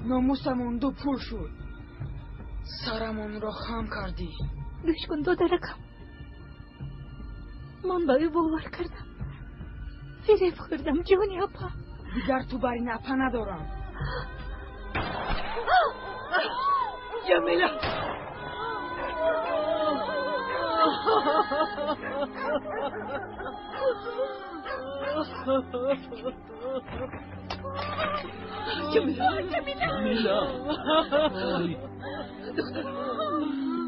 ناموسمون دو پول شد. سرمون را خم کردی. گوش کن دادرکم، من به او باور کردم، فریب خوردم جانی اپا. دیگر تو بر این اپا ندارم. جمیله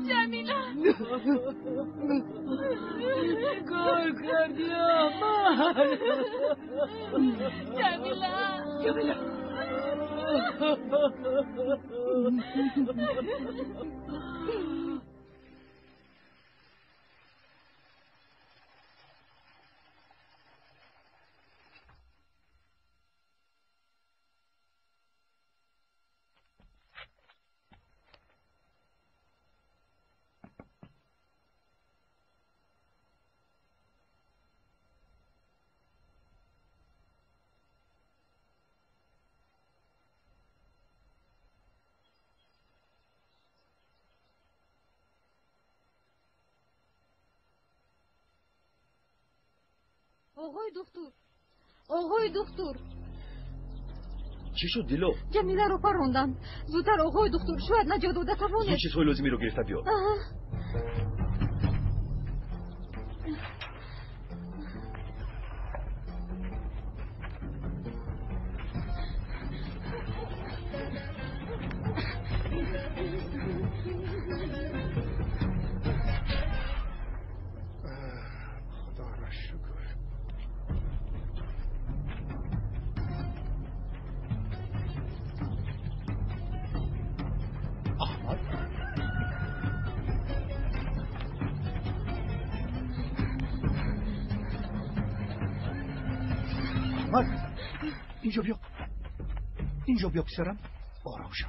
جمیله کار کردی آمان. جمیله آقای دکتر چی شد دیلو؟ جمیله رو پروندن. زودتر آقای دکتر، شاید نجات داده توانه. زود چیزهای لازمی رو گرفته بیا. اینجا بیا پسرم. آرام شو.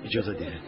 اجازه ده.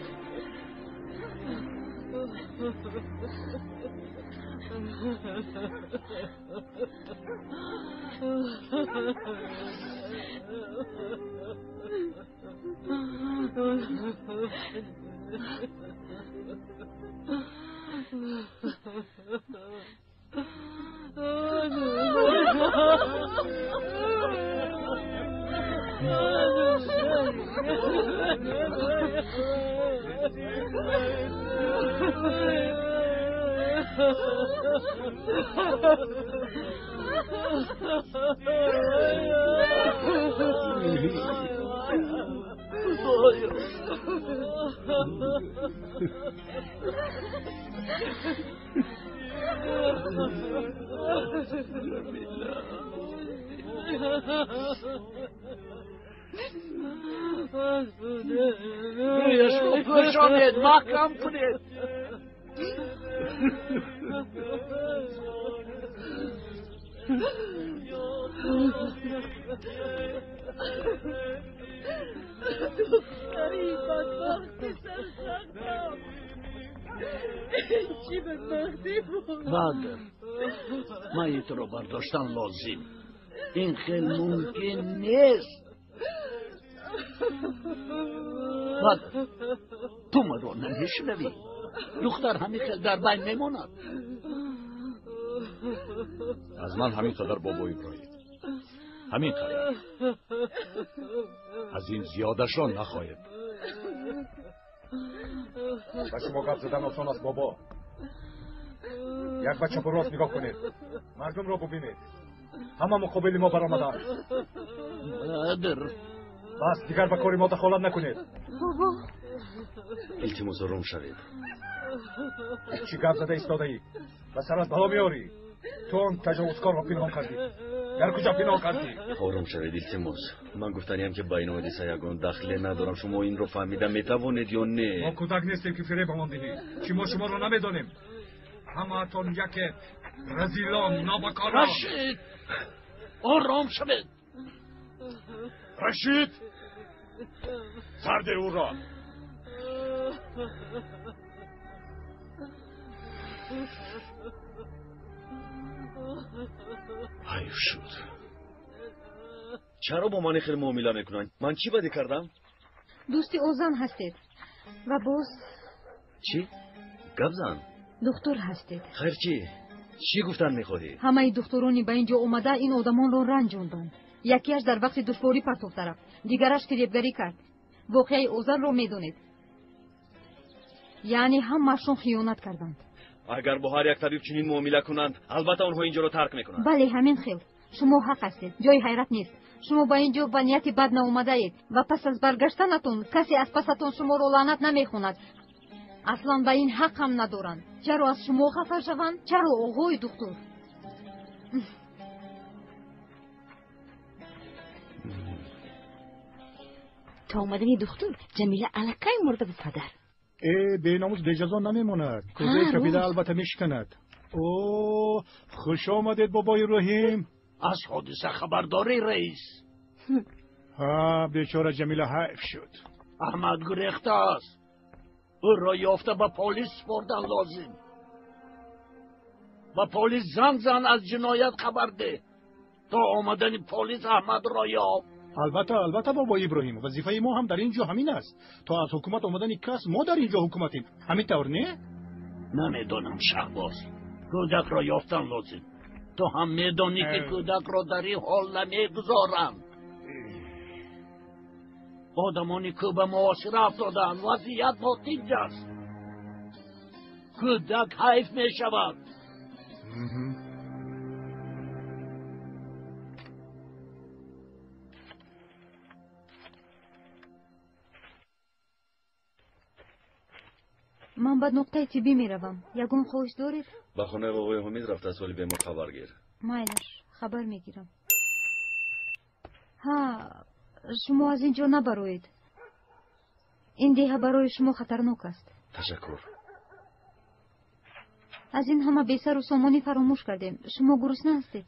بشانید محکم کنید. دختری بدبختی سرسختم. چی بدبختی بود؟ بعد من این رو برداشتن لازم. این خیلی ممکن نیست. بعد تو من رو نمیشنوی. دختر همین خیلی در بین نماند. از من همین قدر بابا ابراهیم، همین قدر. از این زیادش را نخواهید. و شما گپ زدن آسان است بابا. یک بچه پر راست نگاه کنید. مردم را ببینید. همه مقابل ما برآمدند. مادر بس دیگر به کار ما دخالت نکنید. بابا التماس آرام شوید. چی گپ زده ایستاده ای؟ و سرت بلا میاری. تو آن تجاوزکار را پنهان کردی. در کجا پنهان کردی؟ آرام شوید التماس. من گفتنیم که بین حادثه یگان دخل ندارم. شما این رو فهمیدن میتوانید یا نه؟ ما کودک نیستیم که فریب آن دهی. چی ما شما را نمیدانیم؟ همه تون یک رزیلان نابکاران. رشید آرام شوید. رشید سرده او را. حیف شد. چرا با من خیلی معامله میکنن؟ من چی بدی کردم؟ دوستی اوزان هستید و باز چی؟ گبزن؟ دکتر هستید. خیر چی گفتن میخواهی؟ همه دکترانی به اینجا اومده این آدمان رو رنجوندن. یکیش در وقت دشواری پرتوف طرف، دیگرش فریبگری کرد. واقعی اوزان رو میدونید. یعنی همشون خیانت کردند. اگر با هر یک طبیب چنین معامله کنند البته اونها اینجا رو ترک میکنند. بله همین خیل. شما حق هستید. جای حیرت نیست. شما با اینجا با نیت بد ناومده اید و پس از برگشتنتون کسی از پستون شما رو لعنت نمیخوند. اصلا به این حق هم ندارند. چرا از شما خفه شوند؟ چرا آقای دکتر؟ تا اومدن دکتر جمیله علکه مرده به پدر. به ناموز بجزا نمیماند. کوزه کبیده البته میشکند. اوه خوش آمدید بابای ابراهیم. از حادثه خبرداری رئیس؟ ها بیچاره جمیله حیف شد. احمد گریخته است. او را یافته به پلیس بردن لازم. و پلیس زن از جنایت خبر ده. تا آمدن پلیس احمد را یافت. البته بابای ابراهیم، وظیفه ما هم در اینجا همین است. تا از حکومت آمدن کس ما در اینجا حکومتیم. همین طور نه؟ نمیدونم شهباز. کودک را یافتن لازم. تو هم میدونی که کودک را در این حال نمیگذارند. آدمانی که به معاشره افتادن وضعیت ماتیج است. کودک حیف می شود. من به نقطه طبی می روم. یگون خواهش دارید؟ به خونه بابای حمید رفته است ولی به ما خبر گیر. مایلش خبر می گیرم. ها شما از اینجا نبروید. این دیه برای شما خطرناک است. تشکر. از این همه بیسر و سامانی فراموش کردیم. شما گرسنه هستید؟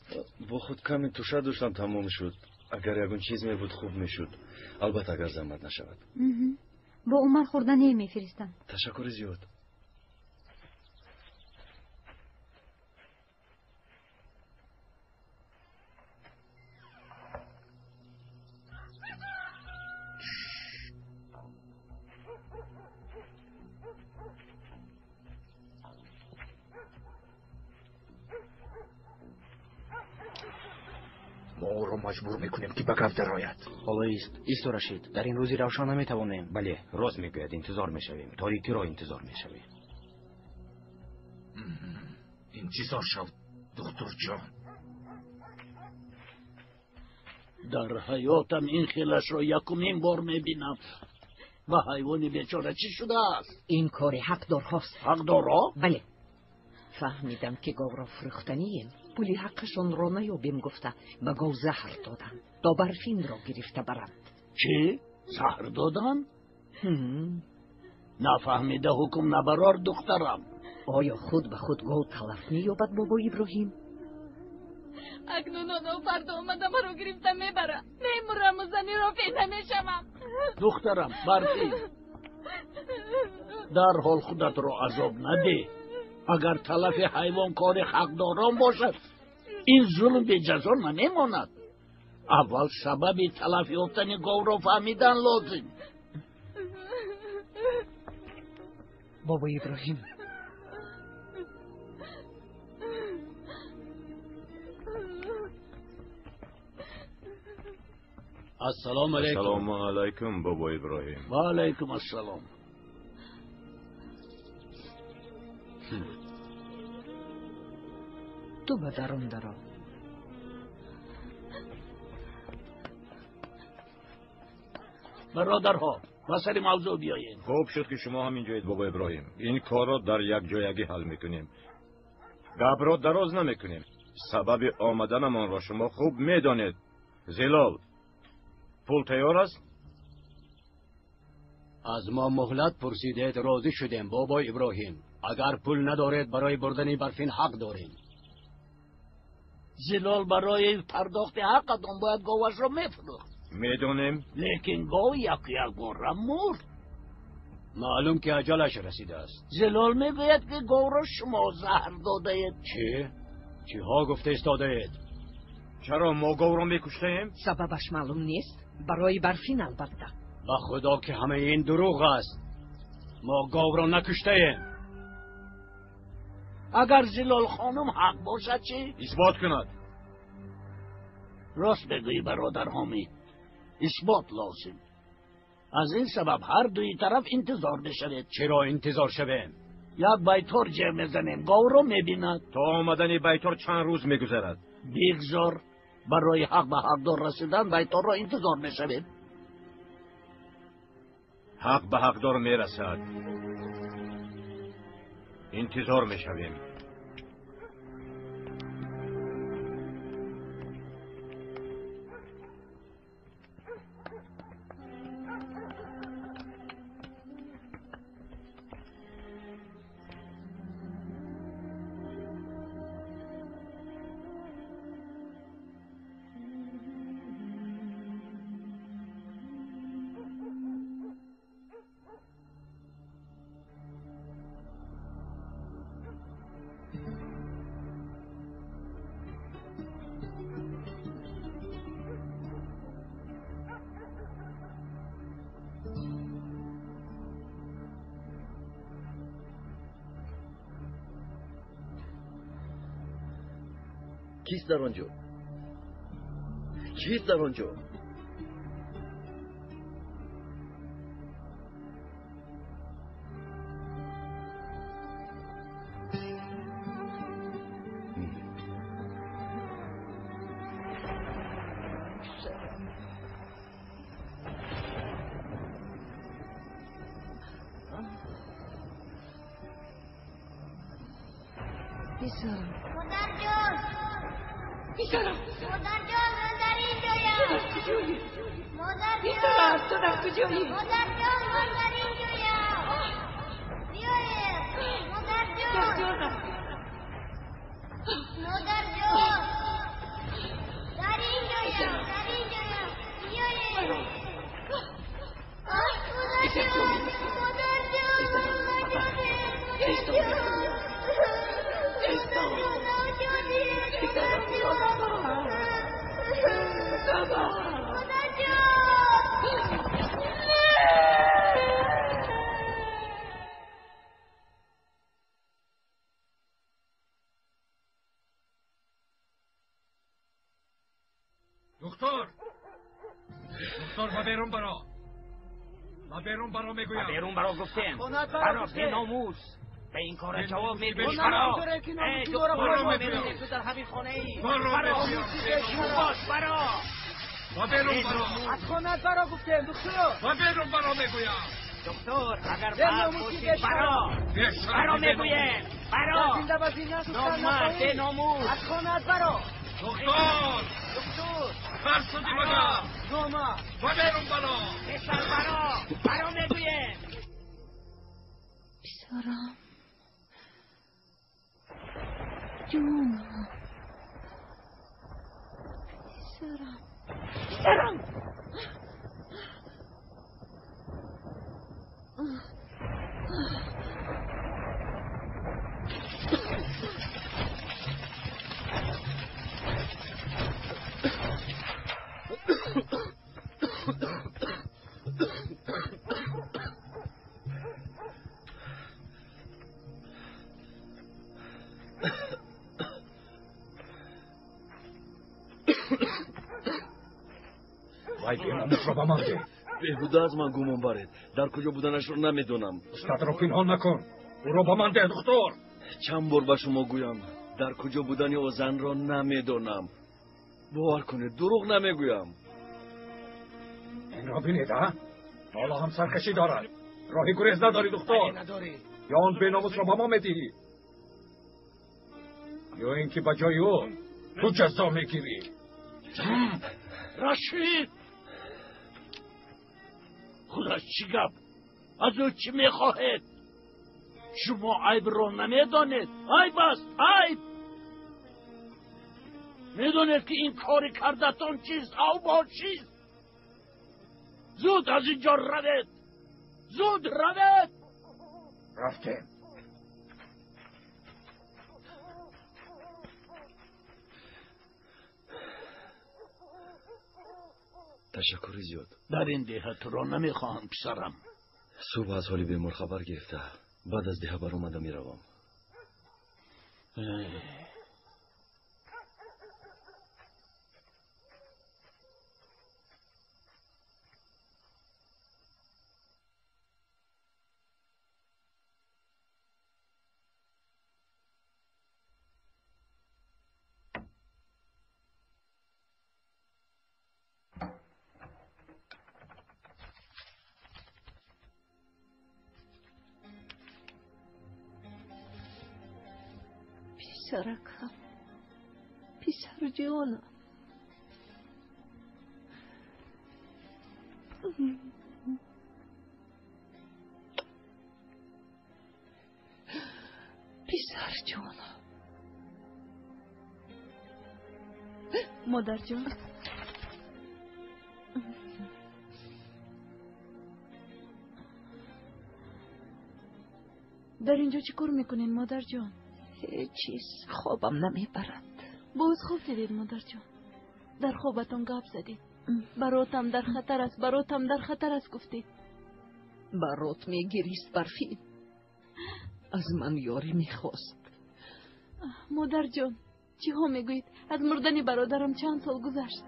با خود کمی توشه داشتم تمام شد. اگر یگون چیز می بود خوب می شد. البته اگر زحمت نشود. با عمر خوردنی می فرستم. تشکر زیاد. ما او را مجبور میکنیم که به گفت درآید. حالا ایست رشید. در این روزی روشن نمیتوانیم. بله راست میگوید. انتظار میشویم. تاریکی را انتظار میشویم. انتظار شو دکتر جان. در حیاتم این خیلش را یکمین بار میبینم. و حیوانی بیچاره چی شده است؟ این کار حقدار هاست. حقدارا؟ بله. فهمیدم که گاو را فروختنیم. پولی حقشون را نیابیم گفته به گاو زهر دادن تا برفین را گرفته برند. چی؟ زهر دادن؟ نفهمیده حکم نبرار دخترم. آیا خود به خود گاو تلف نیابد بابا ابراهیم؟ اکنون آنها فردا آمده ما رو گرفته میبره. میمورم و زنی را پیدا میشمم. دخترم برفین در حال خودت را عذاب نده. اگر تلف حیوان کار حقداران باشد این ظلم به جزا نمیماند. اول سبب تلف یافتن گاو را فهمیدن لازم. بابا ابراهیم السلام علیکم. السلام علیکم بابا ابراهیم. و علیکم السلام. تو به درون درا. برادرها وسط موضوع بیایید. خوب شد که شما هم اینجایید بابا ابراهیم. این کار را در یک جایگی حل میکنیم. گپ را دراز نمیکنیم. سبب آمدنمان را شما خوب میدانید. زلال پول تیار است؟ از ما مهلت پرسیدید راضی شدیم بابا ابراهیم. اگر پول ندارید برای بردن برفین حق داریم. زلال برای پرداخت حقتون باید گاوش را میفروخت. میدونم. لیکن گاو یک بار مرد. معلوم که اجلش رسیده است. زلال میگوید که گاو را شما زهر داده اید. چی ها گفته استاده اید؟ چرا ما گاو را میکشتیم؟ سببش معلوم نیست. برای برفین البته. با خدا که همه این دروغ است. ما گاو را نکشته ایم. اگر زلال خانم حق باشد چی؟ اثبات کند. راست بگویی برادر حامی، اثبات لازم. از این سبب هر دوی طرف انتظار بشوید. چرا انتظار شویم؟ یک بیتار جمع میزنیم، گاو را میبیند. تا آمدن بیتار چند روز میگذرد. بگذار، برای حق به حقدار رسیدن بیتار را انتظار میشوید. حق به حقدار میرسد. انتظار میشویم. کیست در آنجا؟ کیست در آنجا؟ مادر جان من در اینجایم. مادر جان من در اینجایم. بیایید مادر جان. مادر جان در اینجایم. بیایید. مادر جان. دکتر و بیرون برا میگویم. بیرون برا گفتیم. برا به ناموس به این کار جواب میدید. برا دکتر میدونید تو در همین خانه ای. برا باش برا و بیرون برا. از خانه برا گفتیم دکتر. و بیرون برا میگویم. دکتر اگر برا باشید برا میگویم. برا زنده بازی نامرد به ناموس از خانه برا. دکتر فرسودی مگم. نامرد و بیرون برا. پسر برا میگویم. پسرم جونم پسرم وای بیناموس را بمانده. بهبوده از من گمان برید. در کجا بودنش رو نمیدونم. استاد را پنهان نکن. او را بمانده دکتر. چند بار به شما گویم در کجا بودن او زن را نمیدونم. باور کنید دروغ نمیگویم. این را بینید ها؟ حالا هم سرکشی دارد. راهی گریز نداری دکتر. یا آن بیناموس را به ما میدهی یا اینکه به جای او تو جزا میگیری. رشید خودش چی گپ؟ از او چی میخواهید؟ شما عیب را نمیدانید. عیب است عیب. میدونید که این کاری کردتان چیست او با چیست؟ زود از اینجا روید. زود روید. رفتیم. تشکر زیاد. در این دیه تو را نمیخواهم پسرم. صبح از حالی بیمار خبر گرفته. بعد از دیه بر اومده میروم. پسرکم، پسر جانم. پسر جانم. مادر جان، در اینجا چی کار میکنین مادر جان؟ هیچ چیز، خوابم نمیبرد. باز خوب دیدید مادر جان. در خوابتون گپ زدید. براتم در خطر است، براتم در خطر است گفتید. برات میگریست برفین. از من یاری میخواست. مادر جان، چی ها میگویید؟ از مردن برادرم چند سال گذشت.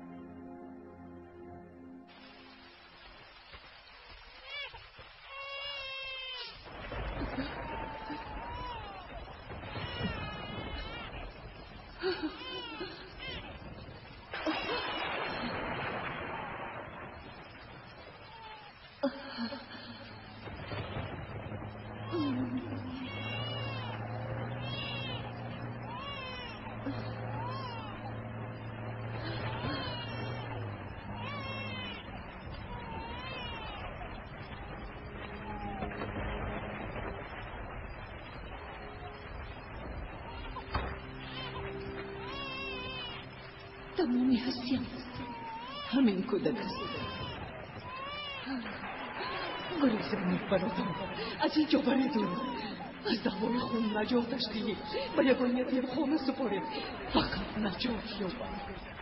تمامی هستیم. همین کودک است. گریز من برادرم، از اینجا بریدون. از دعوای خون نجاتش دهید. به یگانیت خانه سپارید. فقط نجات یابد.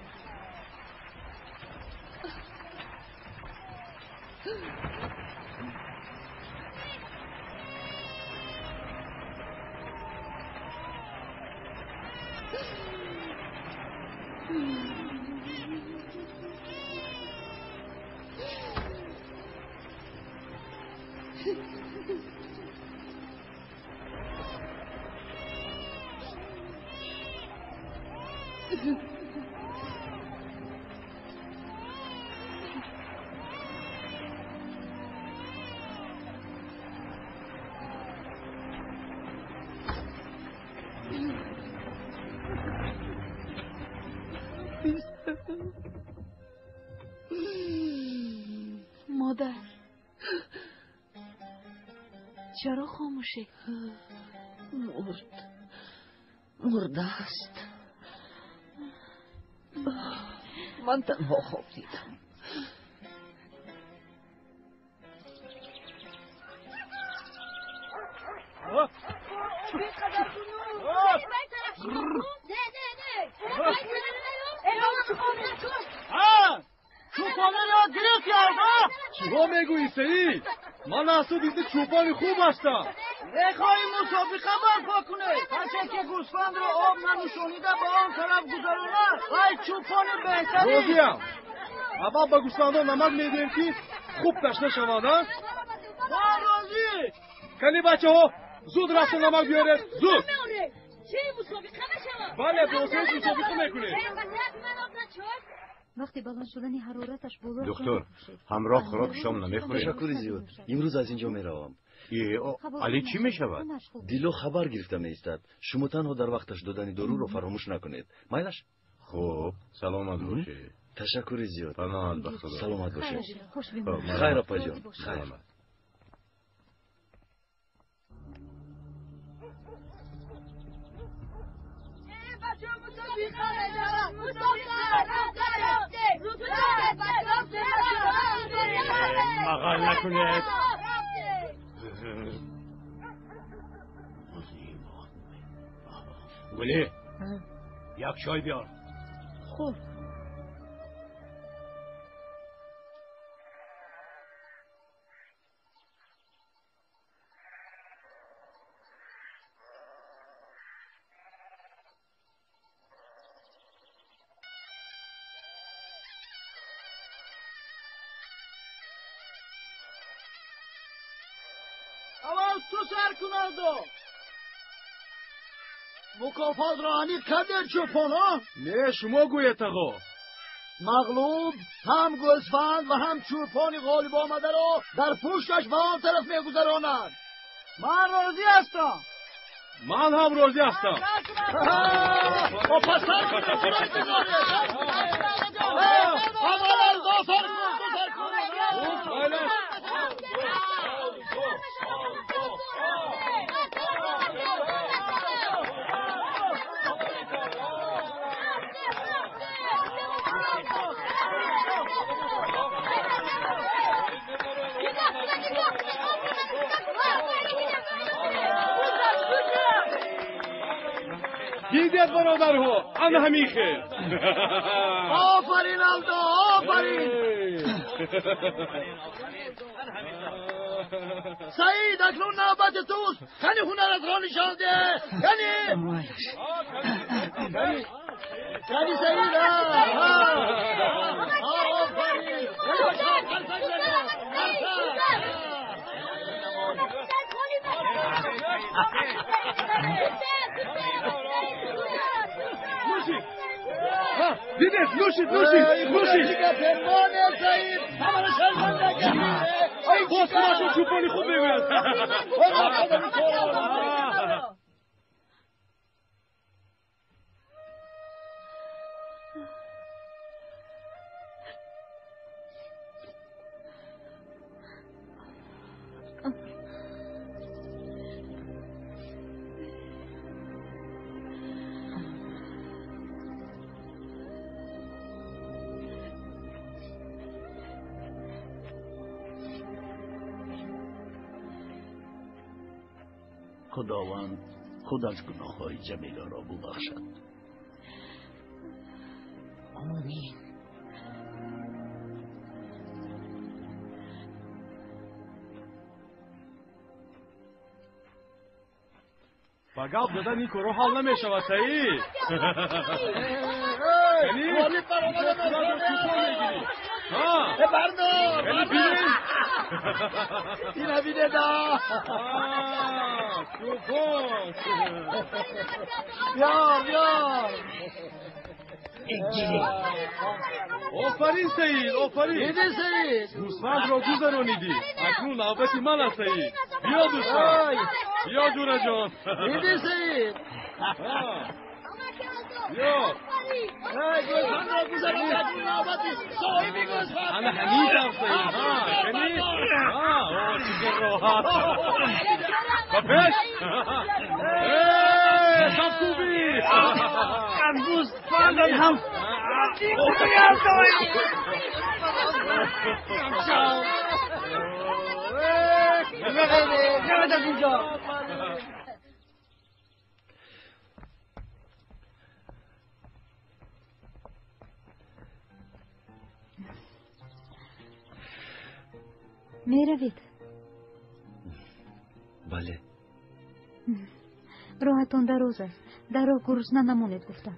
مادر، چرا خاموشی؟ مرده است. من تنها خواب دیدم. چوپانه را گرفت یاردا. چیها میگویی سعید؟ من اصلا دیده چوپان خوب هستم. میخوایی مسابقه برپا کنه. بچه که گوسفند رو آب ننوشانیده به آن طرف گذرونه وای چوپان بهتری. راضیم. اول به گوسفندان نمک میدیم که خوب تشنه شوادن. ما راضی. کنی بچه ها زود رفت نمک بیاره. زود. چه مسابقه نشود؟ بله دوستان مسابقه میکنه. وقتی بلند شدن حرارتش بالا دکتر همراه خوراک شام نمیخوری؟ تشکر زیاد. امروز از اینجا میروم. علی چی میشود؟ دیلو خبر گرفته میایستد. شما تنها در وقتش دادن دارو رو فراموش نکنید. مایلش؟ خوب سلامت باشی. تشکر زیاد. پناه به خدا. سلامت باشی. خوش خیر اپا جان. خیر. مسابقه مغل نکنید. گلی یک چای بیار. خب اول تو سر کنالدو مکافات رانی کده چوپانا؟ نه شما گویت آقا. مغلوب هم گوسفند و هم چوپانی غالب آمده را در پشتش به آن طرف میگذراند. من راضی هستم. من هم راضی هستم. با پسر کنید. اول دو سر کن. دیدید برادرها انا همین خیر. آفرین آلدو آفرین. سعید اکنون نوبت توست. کنی هنرت را نشان ده. کنی سعید آفرین. نوشید. دیدید نوشید. باز کناشون چوپانی خوب بگوید. خداوند خود از گناههای جمیله را ببخشد. آمین. با گپ دادن این کارو حل نمیشود سعید. این بیده دا بیار آفرین سعید آفرین. دیده سعید گوسفند را گذرانیدی. اکنون نوبت من است سعید. بیا دوستان بیا جوره جان. دیده سعید بیا گوسفند را گذرانیدی. اکنون نوبتی صاحبی گوسفند. انا حمیدم سعید. شنید؟ چیز راحت. و پیش شب خوبی. از گوسفندم هم میروید؟ بله. راهتون دراز است. در راه گرسنه نمونید گفتم.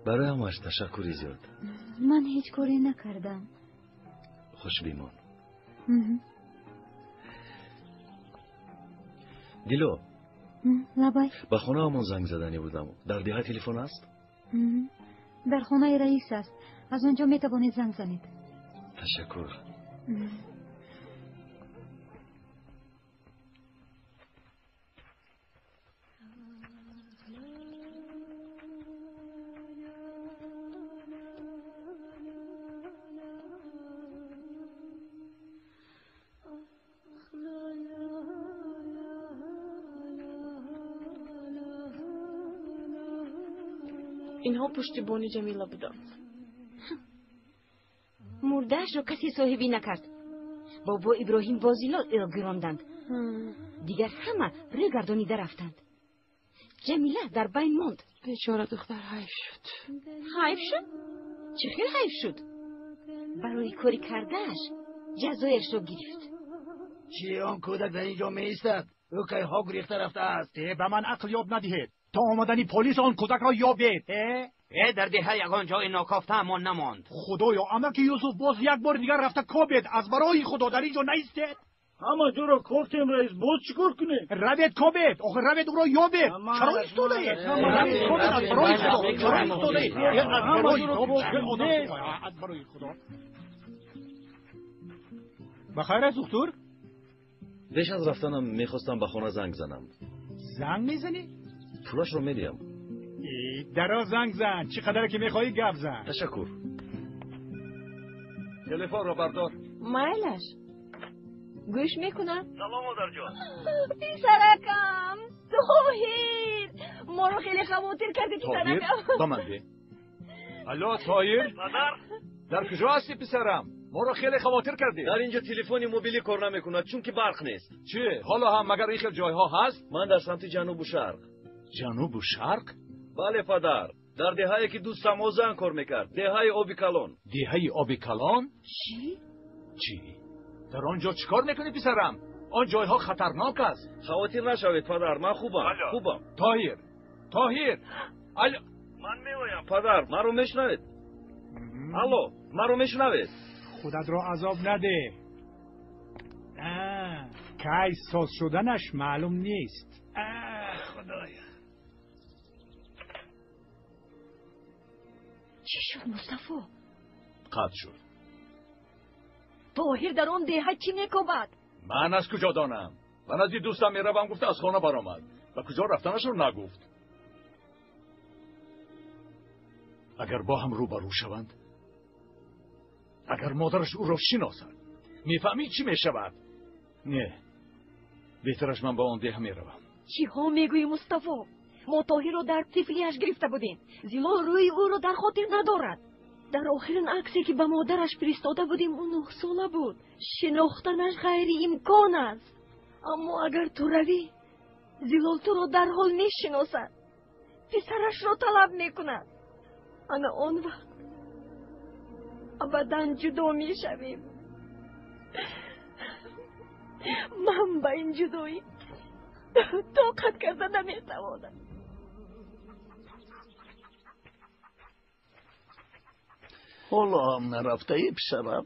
برای همش تشکری زیاد. من هیچ کاری نکردم. خوش بیمان. دیلو لبای به خونه همون زنگ زدنی بودم. در دیه تلفن است؟ در خانه رئیس است. از آنجا میتوانید زنگ زنید. تشکر. اینها پشتیبانی جمیله بودند. مردهش را کسی صاحبی نکرد. بابا ابراهیم با زیلال گراندند. دیگر همه روی گردانیده رفتند. جمیله در بین ماند. بیچاره دختر حیف شد. حیف شد؟ چه خیلی حیف شد؟ برای کاری کردهش جزایش را گرفت. چی آن کودک در اینجا می ایستد؟ او که ها گریخته رفته است. به من عقل یاب ندهید تا آمدنی پلیس آن کودک را یابید. در دهه یگان جای ناکافته امان نماند. خدایا اما که یوسف باز یک بار دیگر رفته کابید. از برای خدا در اینجا نیستید. همه جو را کفتیم رئیس. باز چیکار کنیم؟ روید کابید. آخه روید او را یابید. چرا ایستاده اید؟ روید کابید. از برای خدا. چرا ایستاده اید؟ از برای خدا. بخیر است دکتر؟ پیش از رفتنم میخواستم به خانه زنگ زنم. زنگ میزنی؟ پولش رو میدیم. درا زنگ زن. چقدر که میخوایی گپ زن. تشکر. تلفن رو بردار. مایلش گوش میکنم. سلام مادر جان. پسرکم طاهر، ما رو خیلی خواطر کردی پسرکم. دامنده. الو طاهر. پدر. در کجا هستی پسرم؟ ما رو خیلی خواطر کردی. در اینجا تلفنی موبیلی کار نمیکنه چون که برق نیست. چه؟ حالا هم مگر این خیلی جایها هست؟ من در سمت جنوب و شرق. جنوب و شرق؟ بله پدر. در دههایی که دوستم اوزن کار میکرد. دهه آبی کلان. دهه آبی کلان؟ چی؟ در آنجا چیکار میکنی پسرم؟ آن جایها خطرناک است. خواطر نشوید پدر، من خوبم. طاهر. الو. من میگویم پدر، من رو میشنوید؟ الو، من رو میشنوید؟ خودت را عذاب نده. کی ساز شدنش معلوم نیست. خدایا. چی شد مصطفی؟ قطع شد. طاهر در آن دهه چی میکند؟ من از کجا دانم؟ من از این دوستم میروم گفته از خانه برآمد و کجا رفتنش رو نگفت. اگر با هم روبرو شوند، اگر مادرش او را شناسد، میفهمی چی میشود؟ نه، بهترش من با آن ده میروم. چی ها میگویی مصطفی؟ ما طاهر را در طفلیش گرفته بودیم. زیلال روی او را در خاطر ندارد. در آخرین عکسی که به مادرش فرستاده بودیم اون 9 ساله بود. شناختنش غیر امکان است. اما اگر تو روی، زیلال تو را در حال میشناسد. پسرش را طلب میکند. انا آن وقت ابدا جدا میشویم. من با این جدایی طاقت کرده نمیتوانم. حالا هم نرفته ای پسرم؟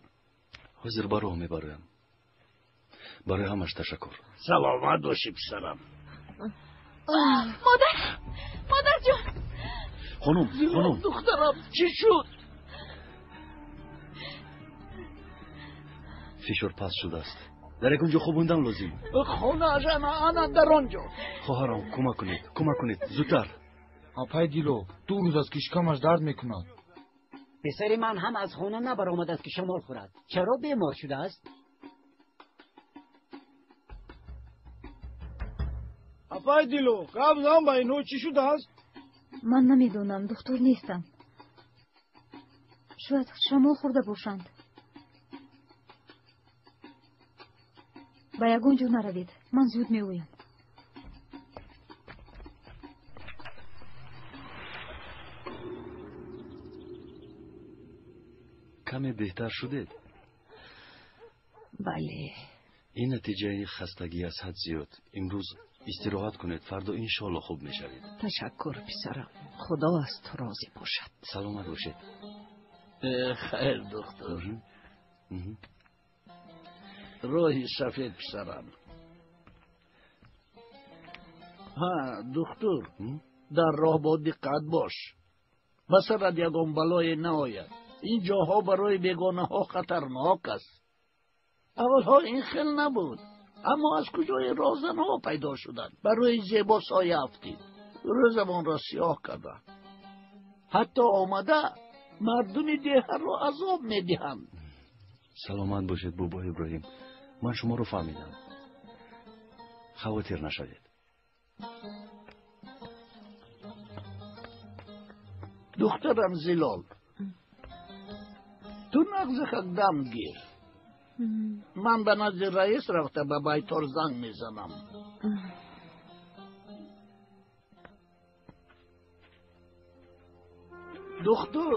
حاضر برای میبرم. برای همش تشکر. سلامت باشی پسرم. مادر جان. خانم دخترم چی شد؟ فشار پس شده است. در یک اونجا خوابوندن لازم. خانه انا در آنجا. خواهرام کمک کنید زودتر. آپای دیلو 2 روز از که شکمش درد میکند. پسر من هم از خانه نبرآمد است که شمال خورد. چرا بیمار شده است؟ آپای دیلو قبل با اینو چی شده است؟ من نمیدونم، دکتر نیستم. شاید شمال خورده باشند. با یگون جو نروید، من زود میویم. کمی بهتر شدید؟ بله. این نتیجه خستگی از حد زیاد. امروز استراحت کنید، فردا انشالله خوب میشوید. تشکر پسرم. خدا از تو راضی باشد. سلامت باشید. خیر دکتر. راهی سفید پسرم. دکتر در راه با دقت باش. مثلا یگان بلای نآید. این جاها برای بیگانه ها خطرناک است. اولها این خیل نبود، اما از کجای رازن ها پیدا شدند. برای زیبا سایه افتید، روزمان را سیاه کردند. حتی آمده مردم دیه را عذاب میدهند. سلامت باشید بابا ابراهیم. من شما رو فهمیدم. خواطر نشوید. دخترم زلال، تو مغزك دم گیر. من به نزد رئیس رفته به بیتار زنگ میزنم. دختر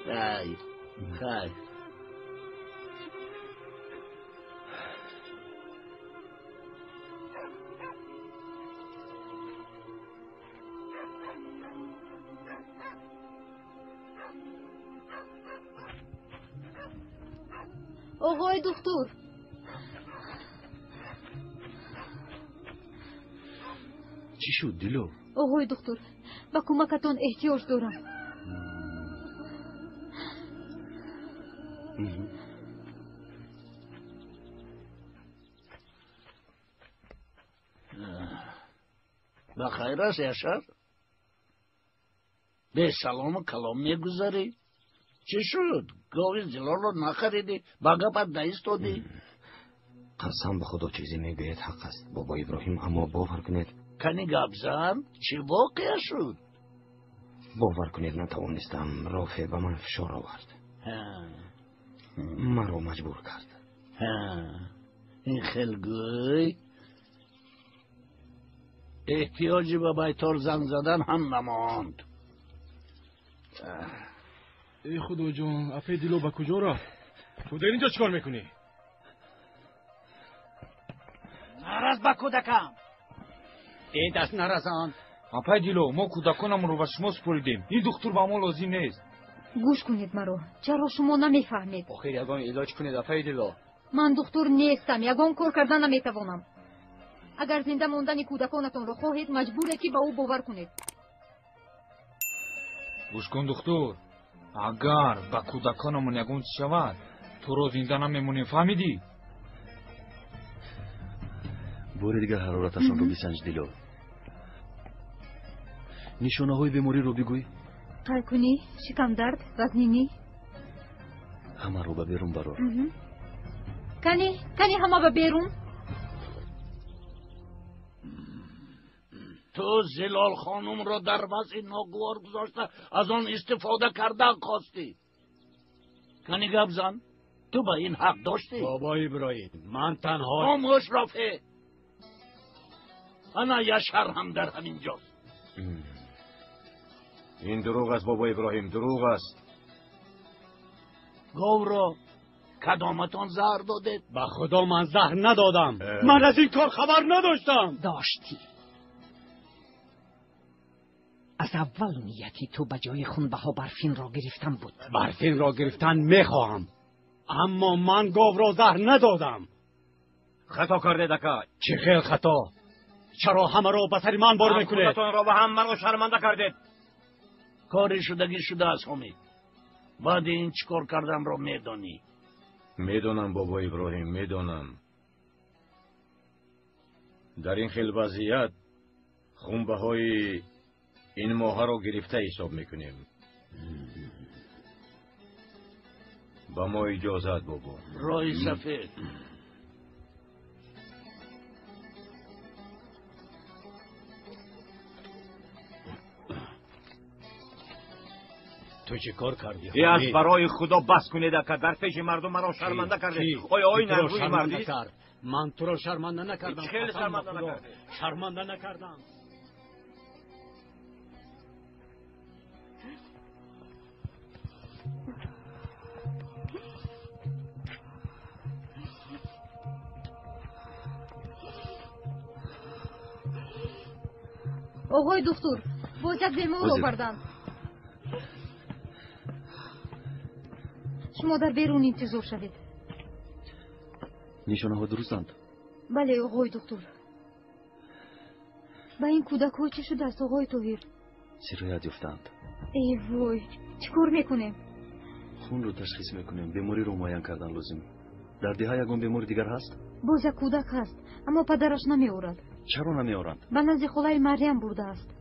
خیر خیر آقای دکتر چی شد دیلو؟ آقای دکتر با کمکتون احتیاج دارم. بخیر است یاشار؟ به سلام و کلام میگذاری؟ چی شد؟ گاوی زلال رو نخریدی؟ بگپت نایستادی؟ قسم به خدا چیزی میگوید حق است بابا ابراهیم، اما باور کنید. کنی گبزن؟ چی واقعه شد؟ باور کنید نتوانستم. رافع به من فشار آورد. مرا مجبور کرد. این خلگوی احتیاجی به بیتار زنگ زدن هم نماند. ای خدا جان، افه دیلو با کجا رفت؟ تو در اینجا چیکار میکنی؟ نرس با کودکم. ای دست نرسان. افه دیلو، ما کودکانمون رو به شما سپریدیم. این دکتر با ما لازم نیست. گوش کنید مرا. چرا شما نمیفهمید؟ آخر یگان علاج کنید افه دیلو. من دکتر نیستم. یگان کار کردن نمیتوانم. اگر زنده ماندن کودکانتون رو خواهید مجبوره که به او باور کنید. گوش کن دکتر، اگر با کودکانمون یگان چی شود تو رو زنده نمیمونیم، فهمیدی؟ بار دیگر حرارتشان رو بسنج دیلو. نشانه های بیماری رو بگوی. قلکنی، شکم درد، وزنینی. همه رو به بیرون برار. کنی همه به بیرون. تو زلال خانم را در وضع ناگوار گذاشته از آن استفاده کردن خواستی. کنی گبزن؟ تو با این حق داشتی؟ بابا ابراهیم، من تنها خاموش رافع. انا یشهر هم در همین جاست. این دروغ است بابا ابراهیم، دروغ است. گاو را کدامتان زهر دادید؟ به خدا من زهر ندادم. من از این کار خبر نداشتم. داشتی. از اول نیتی تو به جای خونبها برفین را گرفتن بود. برفین را گرفتن میخواهم، اما من گاو را زهر ندادم. خطا کرده دکا. چه خیل خطا؟ چرا همه را به سر من بار میکنید؟ خودتان را و هم منو شرمنده کردید. کاری شدگی شده است حمید. بعد این چیکار کردم را میدانی؟ میدونم بابا ابراهیم، میدونم. در این خیل وضعیت خونبه های این ماه رو گرفته حساب میکنیم. با ما اجازت بابا. رای سفید. تو چه کار کردی؟ ای از برای خدا بس کنید که در پیش مردم مرا شرمنده کردید. آیا این روی مردی؟ من تو را شرمنده نکردم. خیلی شرمنده نکردم. شرمنده نکردم. آقای دکتر، باز یک بیمار آوردن. شما در بیرون انتظار شوید. نشانه ها درستند؟ بله آقای دکتر. با این کودک ها چه شده است آقای طاهر؟ سرایت یافتند. ای وای، چیکار میکنیم؟ خون رو تشخیص میکنیم. بیماری رو معاین کردن لازم. در دهه یگان بیماری دیگر هست؟ باز یک کودک هست، اما پدرش نمیآورد. چرا نمیآورند؟ به نزد خاله مریم برده است.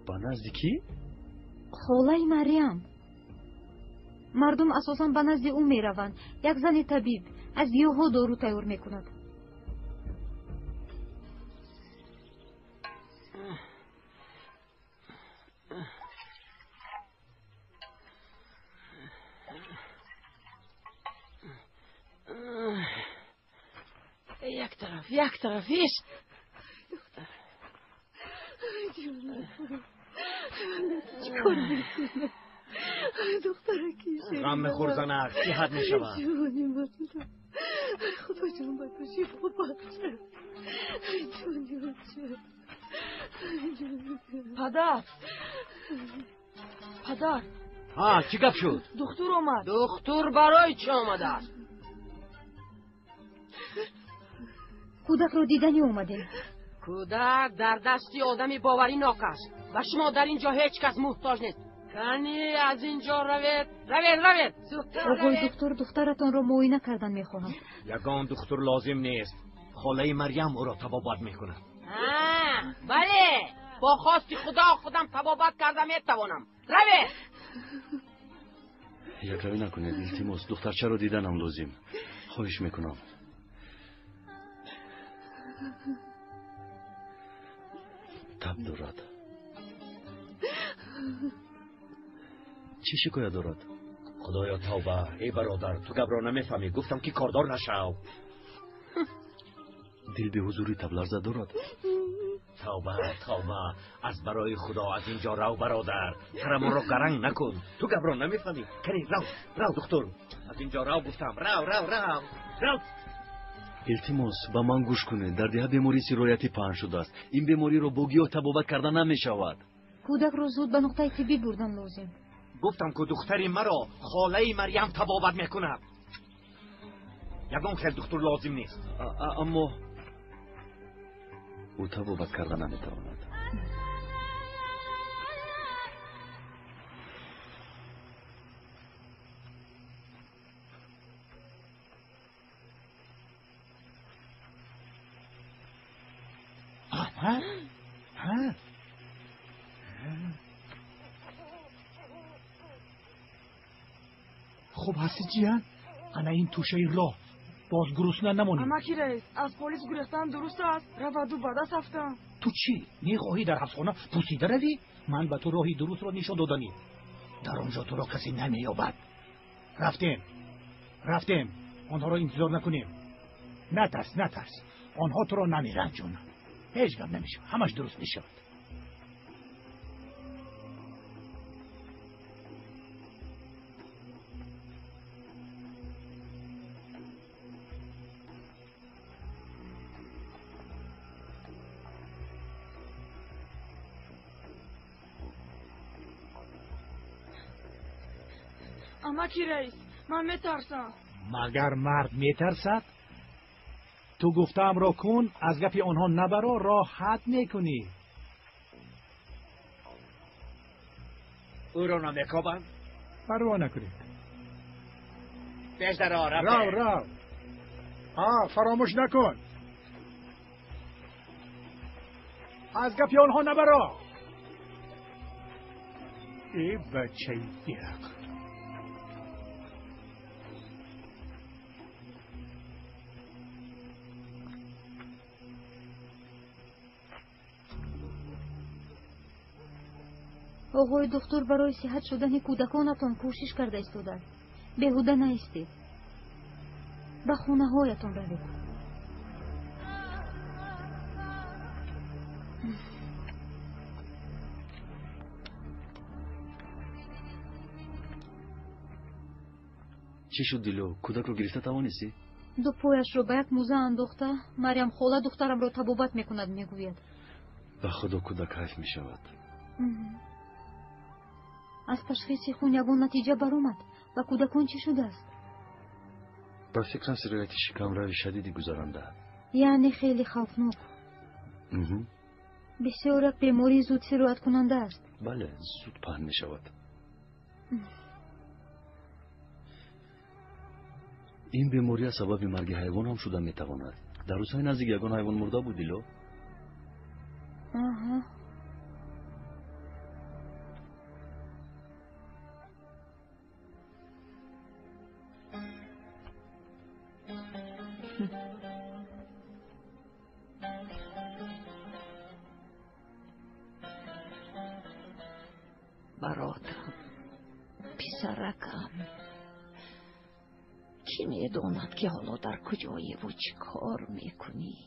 به نزد کی؟ خاله مریم. مردم اساسا به نزد او میروند. یک زن طبیب از گیاها دارو تیار میکند. یک طرفیش. چیکار میکنه؟ دخترکی غم میخور زنک صحت میشود. جونی بچه خدا جون بچه شفا بخشه. جونی بچه. پدر ها چی گپ شد؟ دکتر اومد. دکتر برای چه آمده است؟ کودک رو دیدنی اومدیم. کودک در دستی آدمی باوری ناک است و شما در اینجا هیچ کس محتاج نیست. کنی از اینجا روید زودتر آقای دکتر دخترتان رو معاینه کردن میخواهم. یگان دکتر لازم نیست. خاله مریم او را طبابت میکند. بله با خواست خدا خودم طبابت کردم میتوانم. روید. یک روی نکنید التماس دخترچه رو دیدنم لازم. خواهش میکنم. تب دارد. چی شکایت دارد؟ خدایا توبه. ای برادر تو گبرا نمیفهمی. گفتم که کاردار نشو. دل به حضوری تب لرزه دارد. توبه از برای خدا از اینجا رو برادر. سرمون رو گرنگ نکن. تو گبرا نمیفهمی. کنی رو دکتر. از اینجا رو گفتم. رو. التماس با من گوش کنید. در ده بیماری سیرایتی پهن شده است. این بیماری رو با گیاه طبابت کردن نمیشود. کودک رو زود به نقطه طبی بردن لازم. گفتم که دختری مرا خاله مریم طبابت میکند. یگان خیلی دکتر لازم نیست. اما او طبابت کردن نمیتواند. خب هستی جیان؟ انا این توشه راه باز گروسنه نمونی. اما کی رئیس از پلیس گریختن درست است. رفت و بعد رفتم. تو چی؟ میخواهی در حبسخانه پوسیده روی؟ من به تو راهی درست را نشان دادنی. در آنجا تو را کسی نمییابد. رفتیم آنها را انتظار نکنیم. نترس آنها تو را نمیرنجونند. هیچ گپ نمیشه. همش درست میشود. اما کی رئیس من میترسم. مگر مرد میترسد؟ تو گفتم را کن از گپی آنها نبرا راحت میکنی. او را نمیکابند؟ پروا نکنید. پیش در راه رو فراموش نکن. از گپی آنها نبرا. ای بچه بیرق. آقای دکتر برای صحت شدن کودکانتان کوشش کرده ایستاده. بیهوده نایستید. به خونه هایتان روید. چی شد دیلو؟ کودک رو گرفته توانستی؟ دو پایش رو به یک موزه انداخته. مریم خاله دخترم رو طبابت میکند میگوید. به خدا کودک حیف میشود. از تشخیص خون یگان نتیجه برآمد. و کودکان چی شده است؟ به فکرم سرایت شکم‌روی شدیدی گذرانده. یعنی خیلی خوفناک. بسیار بیماری زود سرایت کننده است. بله زود پهن می شود. این بیماری سبب مرگ حیوان هم شده می تواند. در روزهای نزدیک یگان حیوان مرده بود دیلو. برادرم پسرکم کی کی میداند که حالا در کجایی و چی کار میکنی؟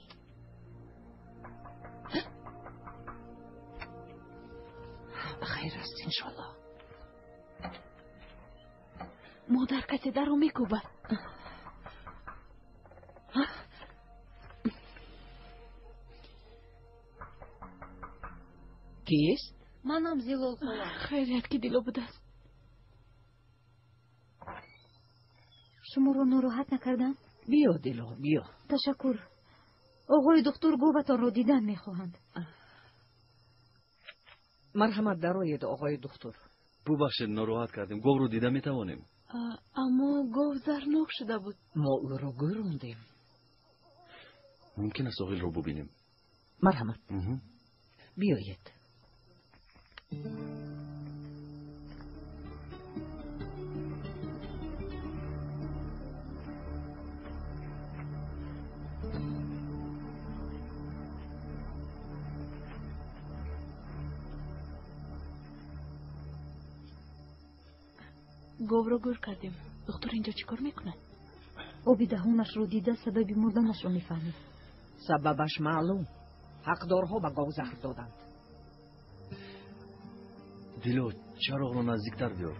خیر است انشالله. مادر کسی در رو میکوبد. کیست؟ منم زیلول خالا. خیریت که دیلو بوده است. شما رو ناراحت نکردم؟ بیا دیلو بیا. تشکر. آقای دکتر گوبتان رو دیدن میخواهند. مرحمت دارید آقای دکتر. ببخشید ناراحت کردیم. گاو رو دیده میتوانیم؟ اما گاو زرناک شده بود. ما او رو گروندیم. ممکن است آقای رو ببینیم؟ مرحمت. بیایید. گاو رو گور کردیم. دکتر اینجا چیکار میکنه؟ آبی دهانش رو دیده سبب مردنش رو میفهمید. سببش معلوم. حقدارها به گاو زهر دادند. دیلو چراغ رو نزدیکتر بیار.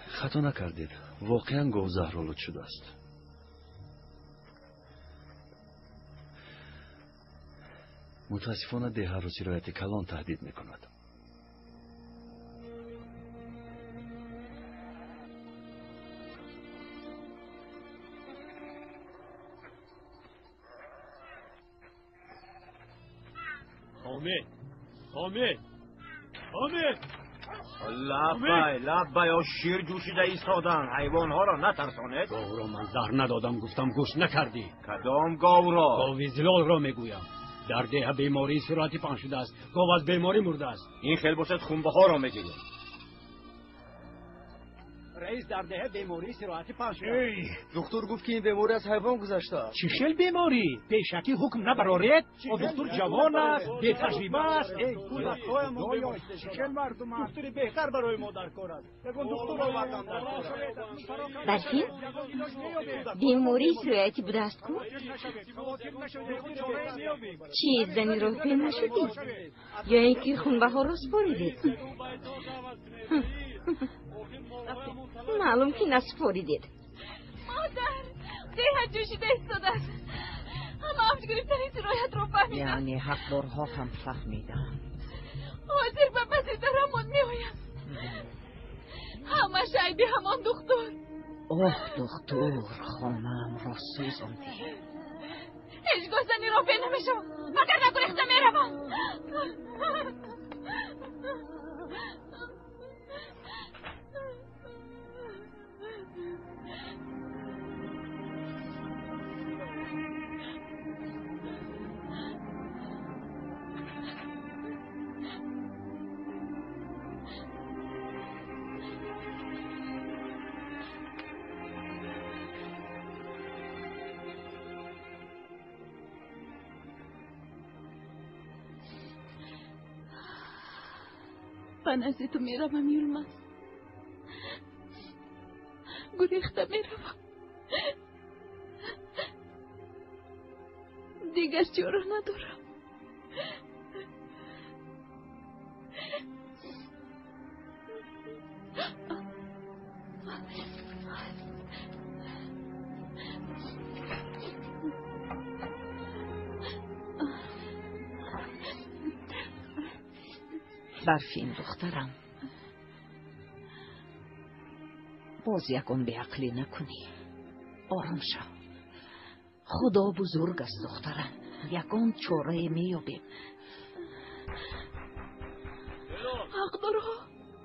خطا نکردید. واقعا گاو زهرآلود شده است. متاسفانه دیه رو سرایت کلان تهدید میکند. حامد لبای او شیر جوشیده ایستادن. حیوان ها را نترسانید. گاو را من زهر ندادم گفتم گوش نکردی. کدام گاو را؟ گاوی زلال را میگویم. در ده بیماری سرعتی پنج شده است. گاو از بیماری مرده است. این خلبوست خونبه ها را میگیریم. رئیس در ده بیماری سرعتی پنج شده. دکتر گفت که این بیماری از حیوان گذشته. چی خیل بیماری؟ پیشکی حکم نبرارید؟ و دکتر جوان است، بی تجربه است. چیکن مردم دکتری بهتر برای ما در کار است. یگان دکتر آوردن در کار. برفین؟ بیماری سرایتی بوده است کو؟ چی زنی رو پی نشدی؟ یا اینکه خونبه ها را سپاریدید؟ معلوم که نسپاریدید. مادر دیه جوشیده ایستاده است. همه افت گرفتن این سرایت رو فهمیدن. یعنی حقدارها هم فهمیدن. حاضر به بزی درمون میایم. همه شایدی همان دکتر. اوه دکتر خانم را سوزاندی. هیچگاه زنی را پی نمیشم. مگر نگریخته میروم. نزد تو میروم یلمز. گریخته میروم. دیگر چاره ندارم. برفین دخترم، باز یکم به عقلی نکنی. آرام شو. خدا بزرگ است دخترم. یکم چاره میابیم. حق دارو.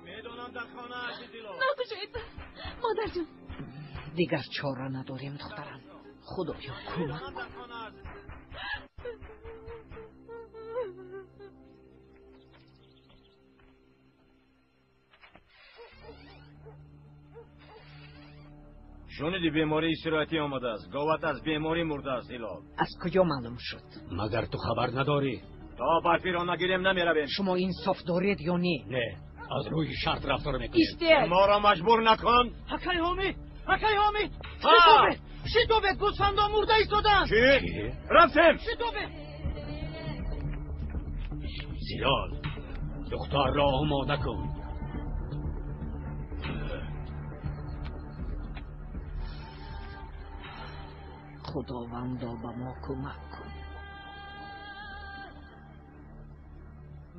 میدونم در خانه هستی دیلو. نکشید مادر جون. دیگر چاره نداریم دخترم. خدایا کمک کن. شنیدی بیماری سرایتی آمده است. گاوت از بیماری مرده است هلال. از کجا معلوم شد؟ مگر تو خبر نداری؟ تا برفی را نگیریم نمیرویم. شما انصاف دارید یا نه؟ نه، از روی شرط رفتار میکنیم. ما را مجبور نکن. حکای حامد، حکای حامد. ها! شتوبه گوسفندا مرده ایستادن. چی؟ رفتیم. شتوبه. زیاد دختر را آماده کن. خداوندا به ما کمک کن.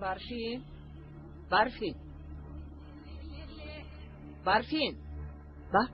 برفین، برفین، برفین، برفین.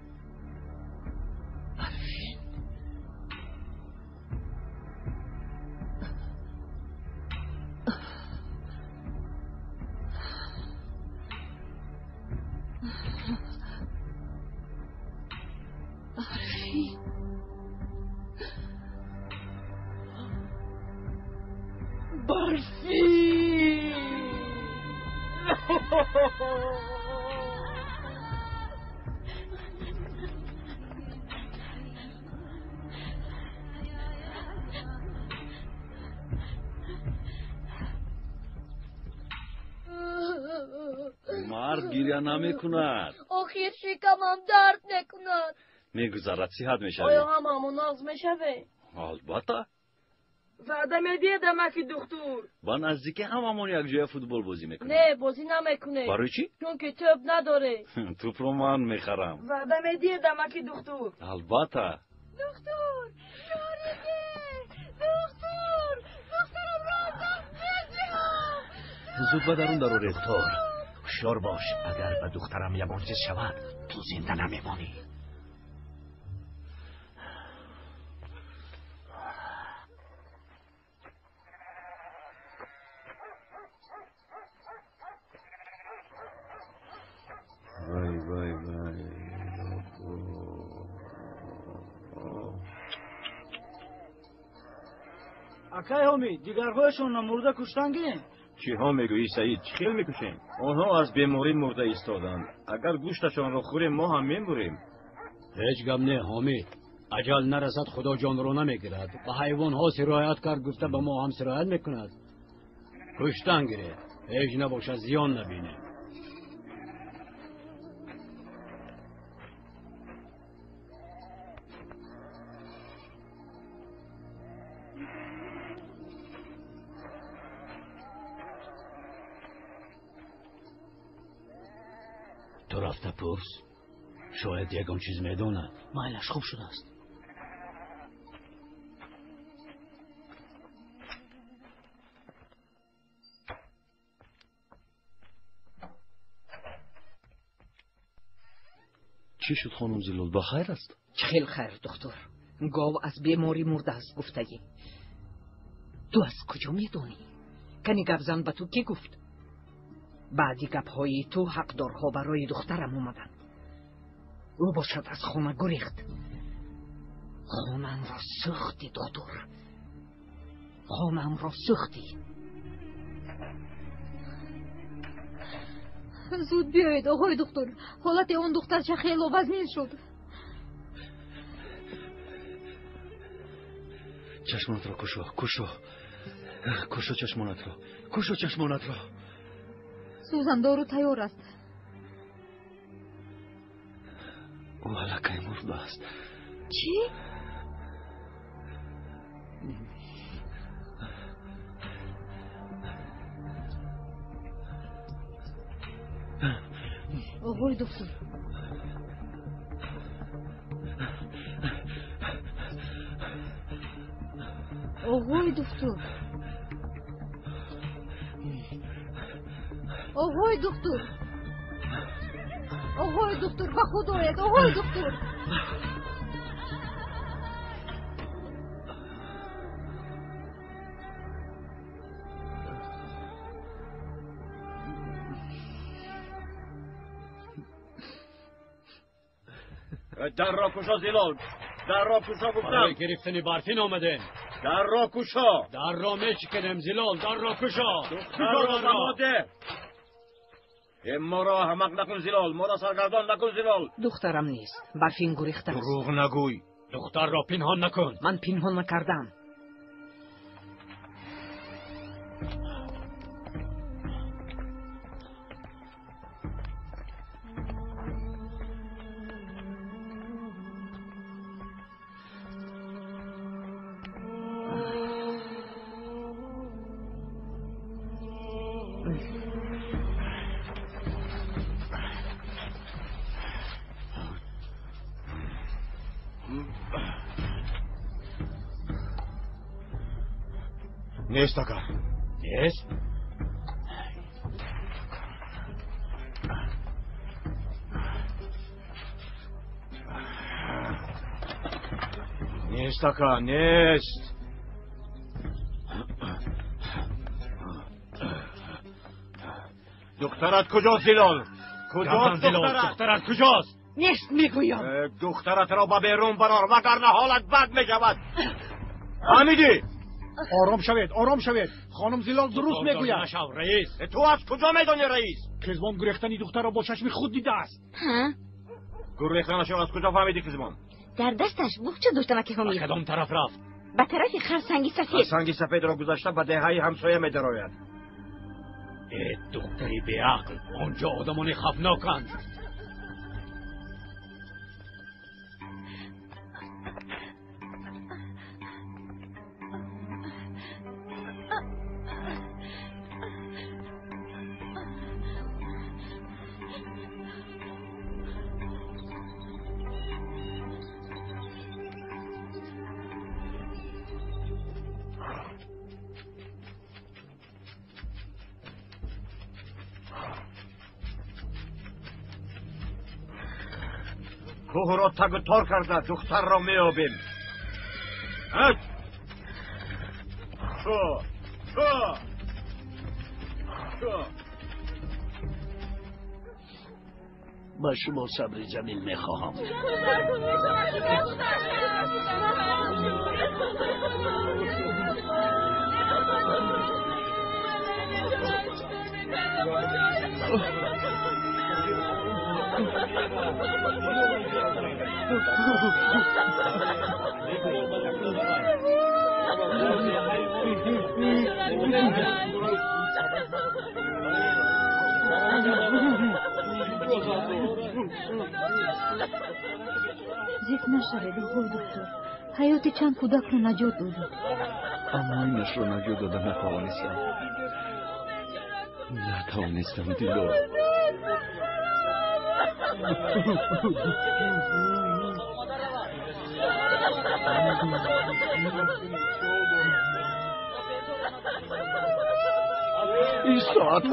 مرد گریه نمیکند. آخر شکمم درد نکند. میگذرد صحت آیا میشوی. هممون ناز میشوه؟ البته وعده میدی دمکی دکتر؟ با نزدیکی هممون یک جای فوتبال بازی میکنیم. نه بازی نمیکنه. برای چی؟ چون که توپ نداره. توپ رو من میخرم. وعده میدی دمکی دکتر؟ البته. دکتر شاریده. دکترم رفتم بجم. زود به درون درو دکتر. هوشیار باش، اگر به دخترم یگان چیز شود تو زنده نمیمانی. وای وای وای. حکای حامد، دیگرهایشون مرده کشتنگی؟ چی ها میگویی سعید؟ چی خیل میکشیم؟ آنها از بیماری مرده ایستادند. اگر گوشتشان را خوریم ما هم میموریم. هیچ غم نه حامد. اجل نرسد خدا جان را نمیگیرد. به حیوان ها سرایت کرد گفته به ما هم سرایت میکند. کشتن گیره. هیچ نباشه زیان نبینه. تو رفته پرس. شاید یکم چیز میدونه. مایلش خوب شده است. چی شد خانم زلال؟ بخیر است؟ خیلی خیر دکتر. گاو از بیماری مرده است گفتگی. تو از کجا میدونی؟ کنی گپ زن به تو کی گفت؟ بعدی گپ های تو حقدارها برای دخترم اومدن. او باشد از خانه گریخت. خانم را سختی دکتر. خانم را سختی. زود بیایید آقای دکتر. حالت اون دخترچه خیلی وزنین شد. چشمانت را کشو چشمانت را. سوزن دارو تیار است. او حلقه مرده است. چی؟ آقای دکتر. آقای دکتر. آقای دکتر. آقای دکتر به خدایت. آقای دکتر. در را کشا زلال. در را کشا گفتم. برای گرفتن برفین آمدیم. در را کشا. در را میچکنیم زلال. در را کشا. در را بماده. ما را حمق نکن زلال. ما را سرگردان نکن زلال. دخترم نیست. برفین گریخته است. دروغ نگوی. دختر را پنهان نکن. من پنهان نکردم. نیست آقا. نیست؟ نیست آقا نیست. دخترت کجاست زلال؟ کجاست دخترت؟ دخترت کجاست؟ نیست میگویم. دخترت را به بیرون برار وگرنه حالت بد میشود. حمیدی آرام شوید. خانم زلال درست میگوید. نشو رئیس. تو از کجا میدانی رئیس؟ کزمان گریختنی دختر را با چشم خود دیده است. ها؟ گریختنش را از کجا فهمیدی کزمان؟ در دستش بخچه داشتم که همی. کدام طرف رفت؟ به طرف خرسنگی سفید. خرسنگی سفید را گذاشته به دههای همسایه میدراید. دختری به عقل. آنجا آدمان خفناکند. کوه را تگ و تار کرده. دختر را میابیم. شو با شما صبر جمیل میخواهم. زیف نشوید آقای دکتر. حیات چند کودک رو نجات دادید. اما اینش رو نجات دادم نتوانستم دیلو. این ساعت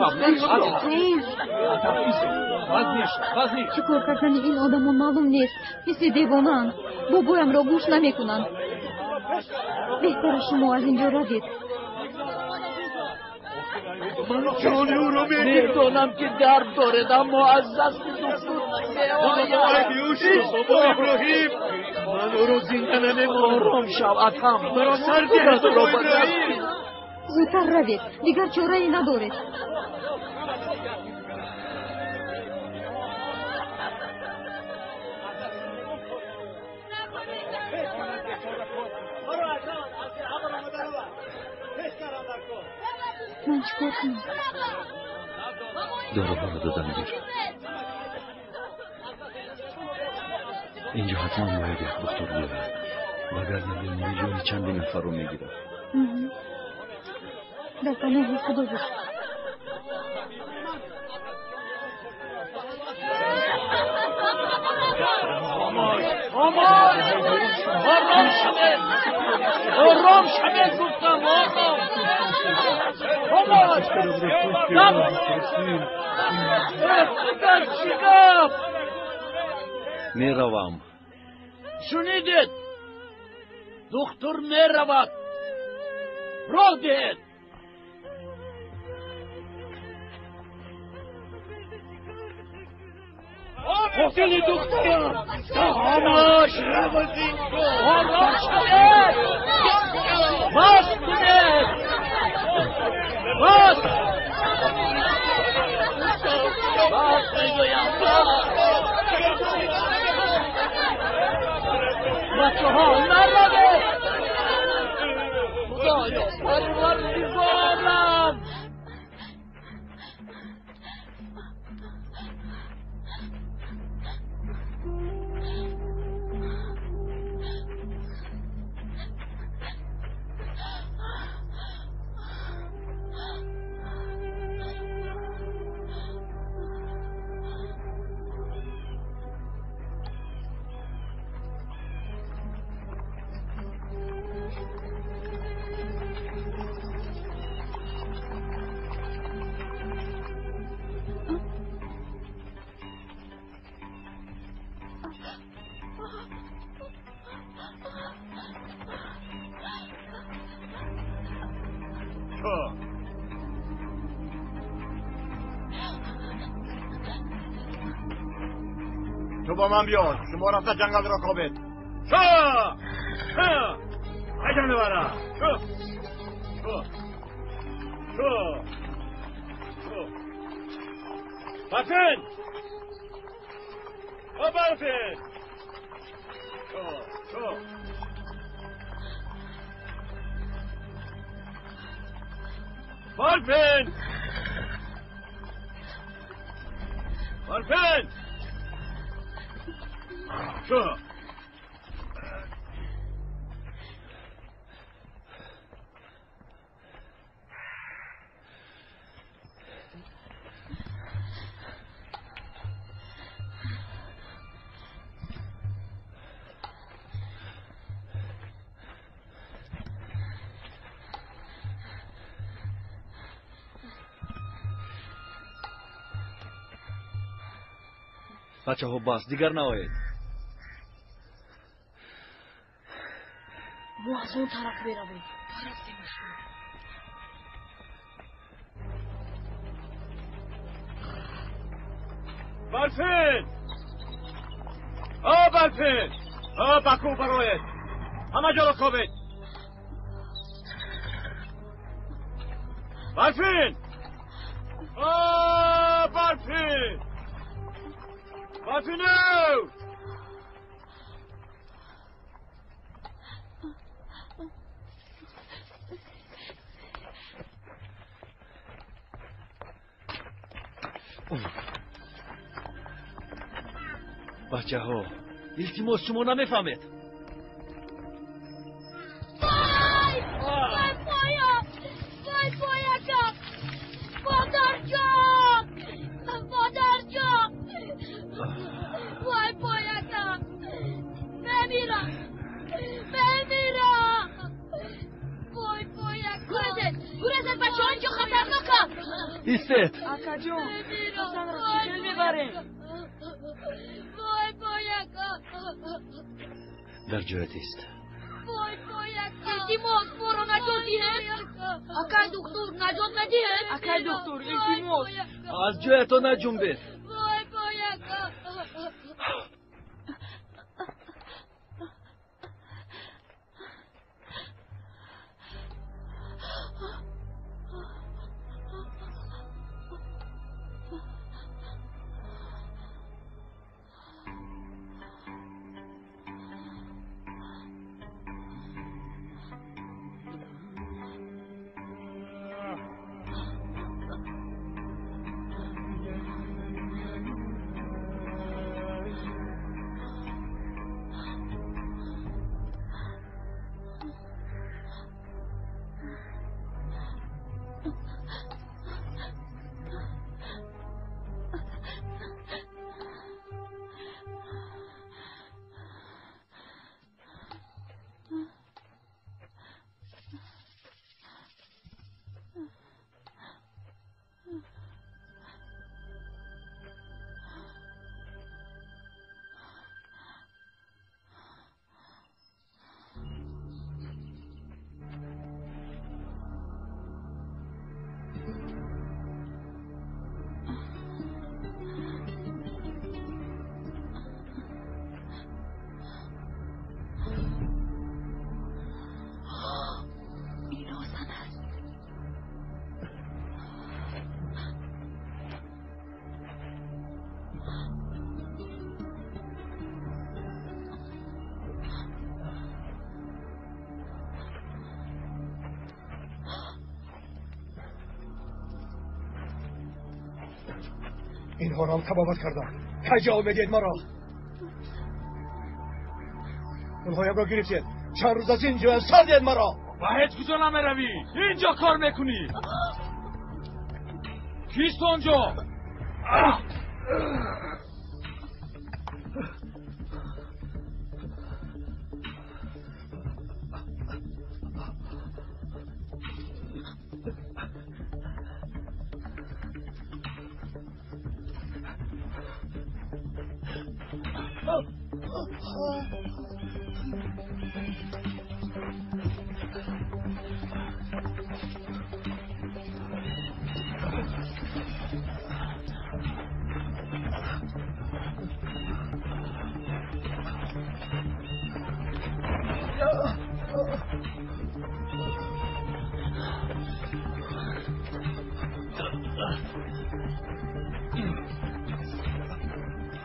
چیکار کردن این آدمان معلوم نیست. مثل دیوانند. بابایم را گوش نمیکنند. بهتر شما از اینجا روید. من جان او رو میدانم که درد دارد اما از دست دکتر بابا ابراهیم من او رو زنده نمیمونم. آرام شو اتم. مرا سردی هست را بدست. زودتر روید. دیگر چاره‌ای ندارید. من چیکار کنم؟ داروها رو دادم بیرون. اینجا حتما باید یک دکتر بیارم وگرنه بیماری جان چندی نفر رو میگیرم. در پناه خدا بود. آرام شده گفتم آرام. میروم. شنیدید؟ دکتر میرود. راه دهید. قاتل دخترم. خاموش روزین کن. آرام شدید. باز کنید. باز میگویم بچه ها نروید. خدایا پروردگارم. تو با من بیا. شما رفته جنگل را کابید. شو! ایجان ببرا. شو! بطن! بطن! شو! بطن! شو! بچه ها بس دیگر نآید. ما از اون طرف برویم. برفتیمشون. بلفین! بلفین! بکو برایت! همه جا را کابید! بلفین! بلفین! بلفینو! بچه ها التماس شما نمیفهمید. وای پایکم مادر جان وای پایکم بمیرم وای پایکم گورزت بچه ها اینجا خطرناکم. ایستید. اکا جون حسن را چجل میبریم؟ وای پایکم در جایت است. وای پایکم التماس برو نجات دهید. اکای دکتر نجات ندهید. اکای دکتر التماس از جایتو نجنبید. وای پایکم اینها را هم تبابت کردن. کجا آمدید ما را؟ اونهایم را گرفتید. چند روز از اینجا سردید ما را. باید کجا نمیروی؟ اینجا کار میکنی. کیست اونجا؟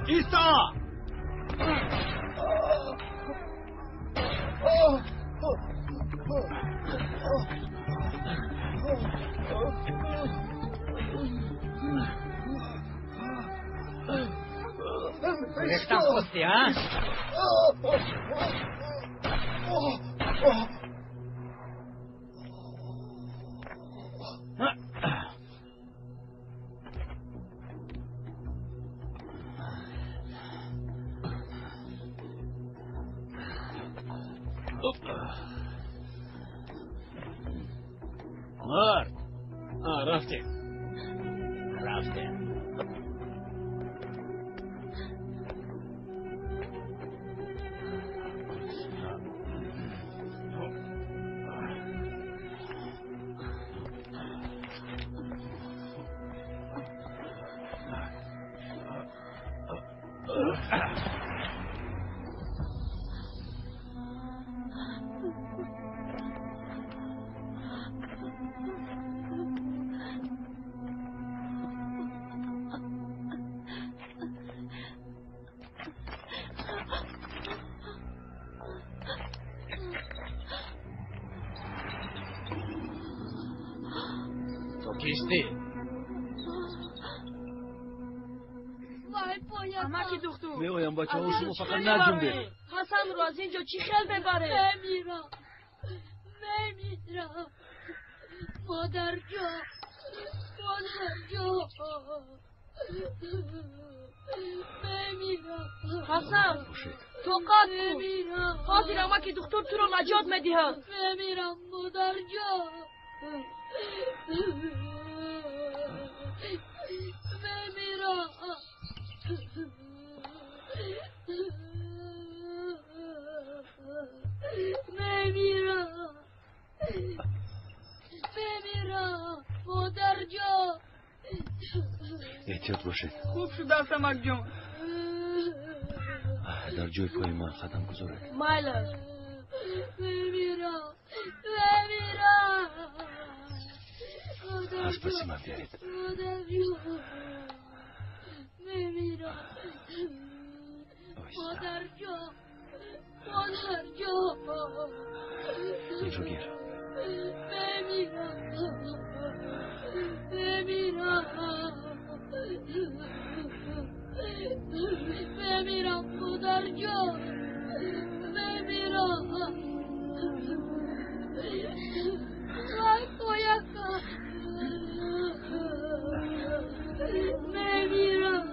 ایستا! ریختم خواستی ها؟ مرد رفتیم کیستی؟ وای پایا امکی دختر میایم بچه ها شما فقط نجنبید. حسن رو از اینجا چی خیل ببره؟ نمیرم مادر جا نمیرم حسن تو قد نمیرم خاطر امکی دختر تو رو نجات میدهد نمیرم مادر جا نمیرم مادر جا احتیاط باشید. خوب شد اسمک جان. در جای پای من قدم گذارید. مایلش نمیرم از پسی من بیارید. نمیرم مادر جا اینجا گیر. نمیرم مادر جا نمیرم وای پایکا نمیرم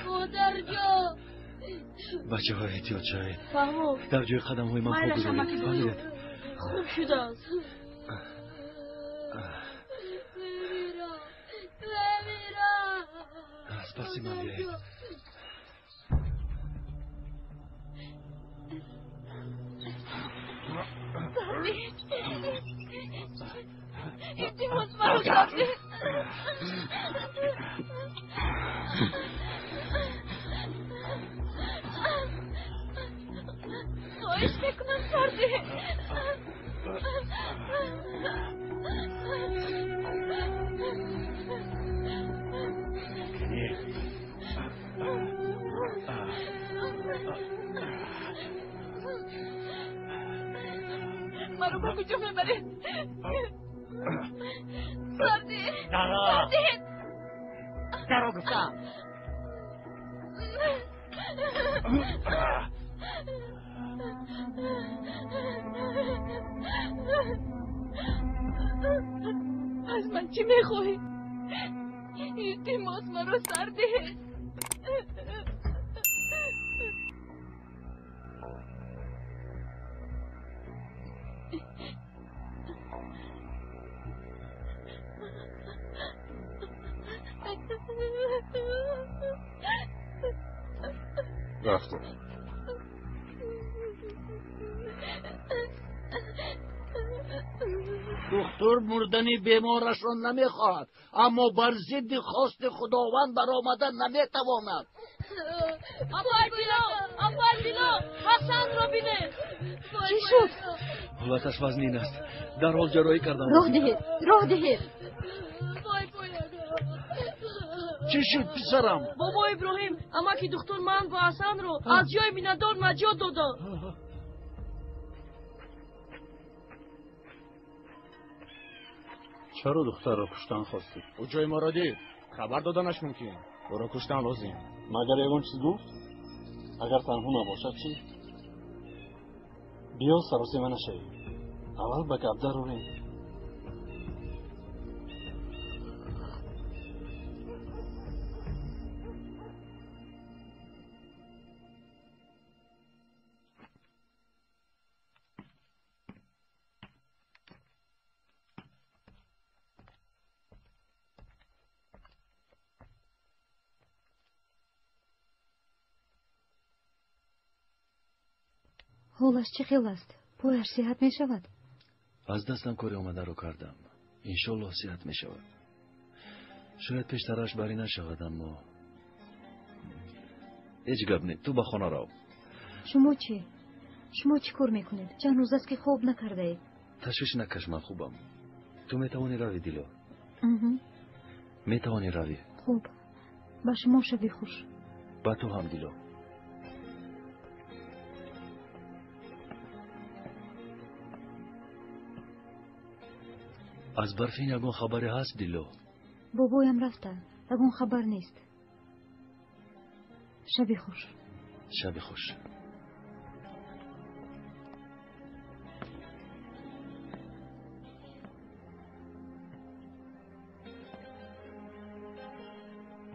مادر جا بچه ها احتیاط شاید. فهمو در جای قدم های من خوب بذارید. فهمیدید؟ خوب شده است. از پسی من بیایید. دیموز مرا سرده. خواهش میکنم سرده. مرا با کجا میبرید؟ سرده. درا گفتم. از من چی میخواهی؟ التماس مرا سرده. رفته. دکتر مردن بیمارش را نمیخواهد، اما بر ضد خواست خداوند برآمدن نمیتواند. اول بینا حسن را بینه. چی شد؟ حالتش وزنین است. در حال جراحی کردم. راه دهید. چی شد پسرم؟ بابا ابراهیم اما که دکتر من و حسن رو از جای میندار نجات داده. چرا دختر را کشتن خواستی؟ او جای ما را دید. خبر دادنش ممکن. او را کشتن لازم. مگر ایوان چیز گفت؟ اگر تنها نباشد چی؟ بیا سراسی من نشوی. اول به گپ درآوریم. حالش چه خیل است؟ پایش صحت می شود؟ از دستم کاری آمده رو کردم. انشالله صحت می شود. شاید پیشترش بری نشود اما هیچ گپ نیست. تو به خانه رو. شما چی؟ شما چی کار میکنید؟ چند روز است که خواب نکرده اید؟ تشویش نکش، من خوبم. تو میتوانی روی دیلو. میتوانی روی. خوب. با شما شبی خوش. با تو هم دیلو. از برفین یگون خبری هست دیلو؟ بابایم رفته. یگون خبر نیست. شبی خوش. شبی خوش.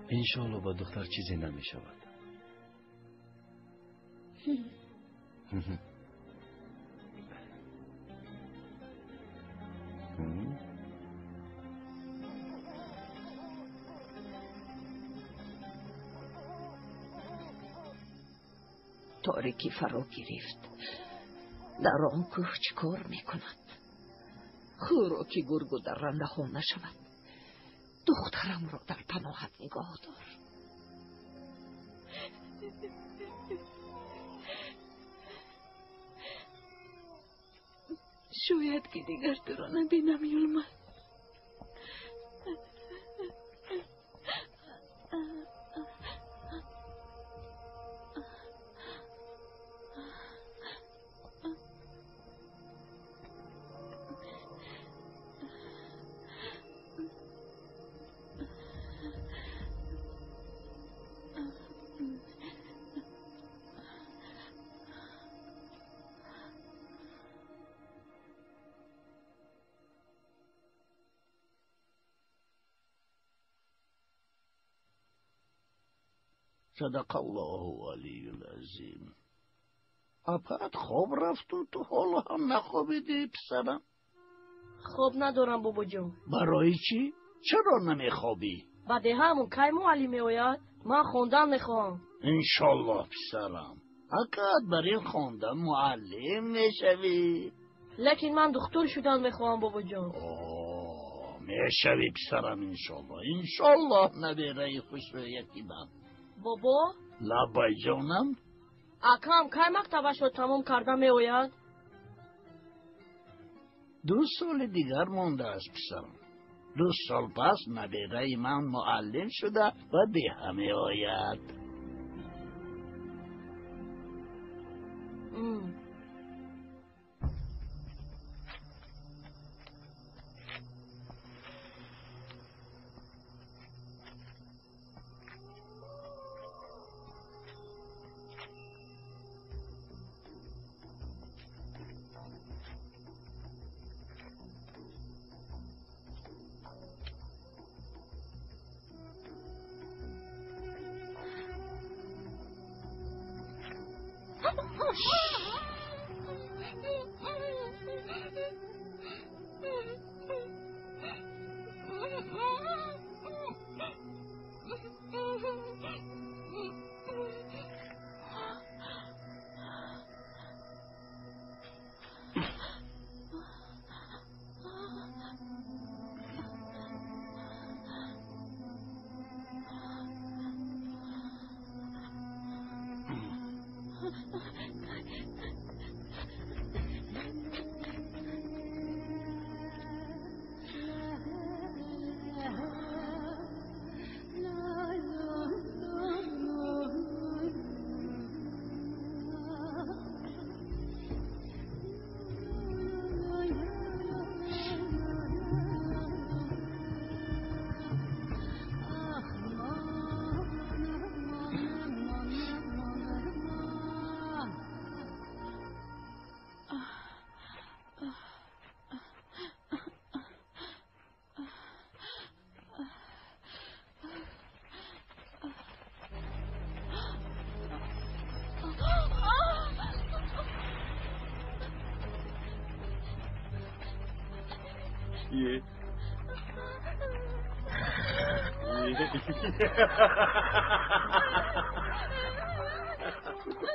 انشالله با دختر چیزی نمی شود. تاریکی فرا گرفت. در آن کوه چه کار میکند؟ خوراکی گرگ در رنده ها نشود. دخترم را در پناهت نگاه دار. شاید که دیگر تو را نبینم یلمن. صدق الله علی العظیم. اپت خواب رفتون تو حالا هم نخوابیدی پسرم؟ خواب ندارم بابا جان. برای چی؟ چرا نمیخوابی؟ بعد همون کی معلم میآید من خوندن میخوام. انشالله پسرم. اگر برای خوندن معلم میشوی. لیکن من دکتر شدن میخوام بابا جان. میشوی پسرم انشالله. انشالله نبیره خوشرویتی من. بابا؟ لبای جانم؟ اکام کی مکتبش رو تمام کرده می آید؟ 2 سال دیگر مانده است پسرم. 2 سال پس نبیره من معلم شده و به همه آید.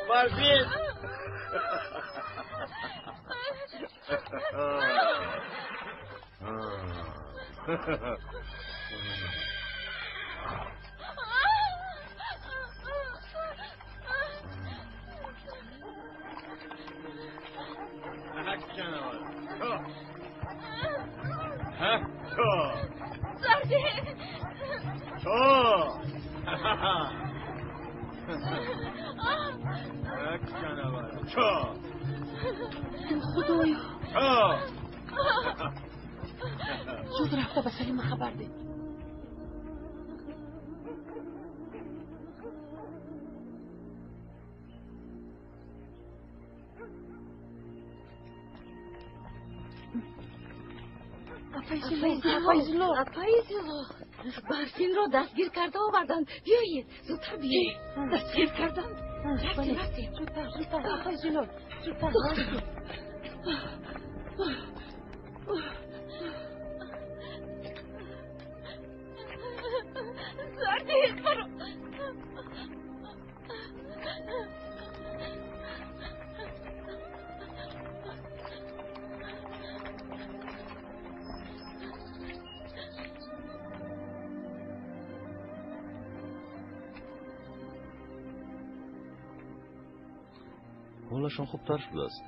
برفین خدایا زود رفته به سلیم خبر ده. اپایزلو برفین رو دستگیر کرده آوردند. بیایید زودتر بیایید. دستگیر کردند. رفتیم زودتر اپایزلو زودتر زردی برو حالشان خوبتر شده است.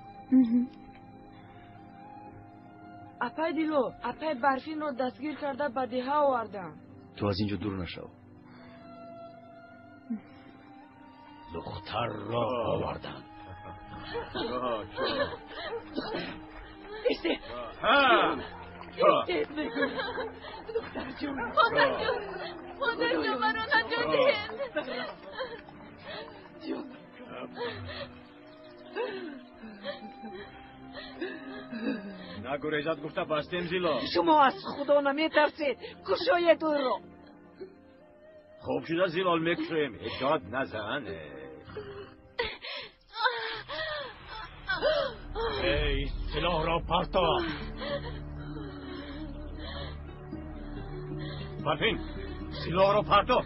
اپای دیلو اپای برفین رو دستگیر کرده به دیه آوردن. تو از اینجا دور نشو. دختر را آوردن. ایسته ایسته بگو دختر جون مادر جون منو نجاتید جون نگریزد گفته بستیم زیلا. شما از خدا نمیترسید. کشایید او رو. خوب شده زیلال میکشیم. داد نزن. ای سلاح را پرتا. برفین سلاح را پرتا.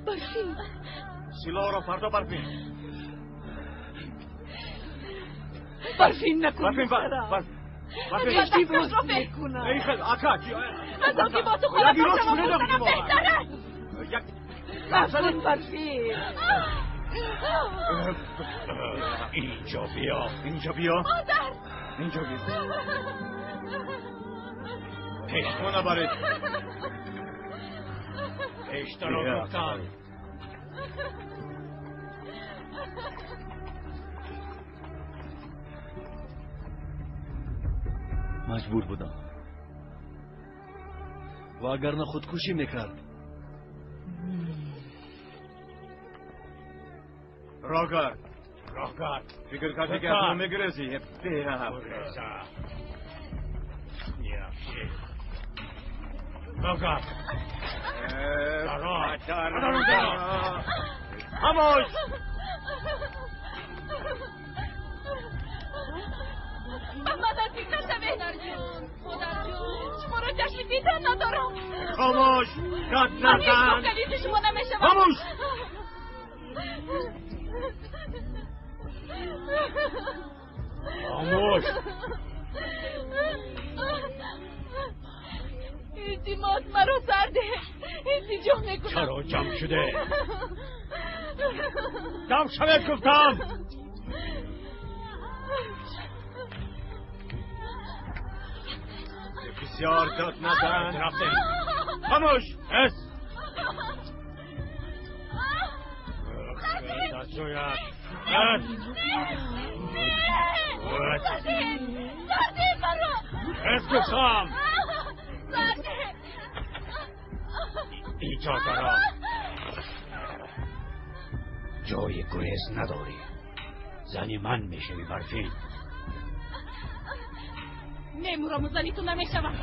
برفین سلاح را پرتا برفین. برفین نکن. برفین باز میکنم. ای خیلی اکا از آنکه با تو خودم باشم بهتر است. برفین برفین اینجا بیا. اینجا بیا. مادر اینجا بیا. پشت ما نبرید. پشت را گفتم. مجبور بودم و اگر نه خودکشی میکرد. راگر فکر کردی که اصلا میگرزی. راگر خاموش. مادر فکر نشوه. مادر جون شما را جشن دیدن ندارم. خاموش. داد نزن. کلیت شما نمیشم. خاموش. خاموش. اعتماد مرا سرده. التجا میکنم. چرا جمع شده؟ جمع شده گفتم. بسیار داد نزن. رفته. خاموش. اس. دستویت. اس. سرده مرا. اس گفتم. سرده. اینجا دارم. جای گریز نداری. زنی من میشوی برفین. میمورم و زنی تو نمیشوم.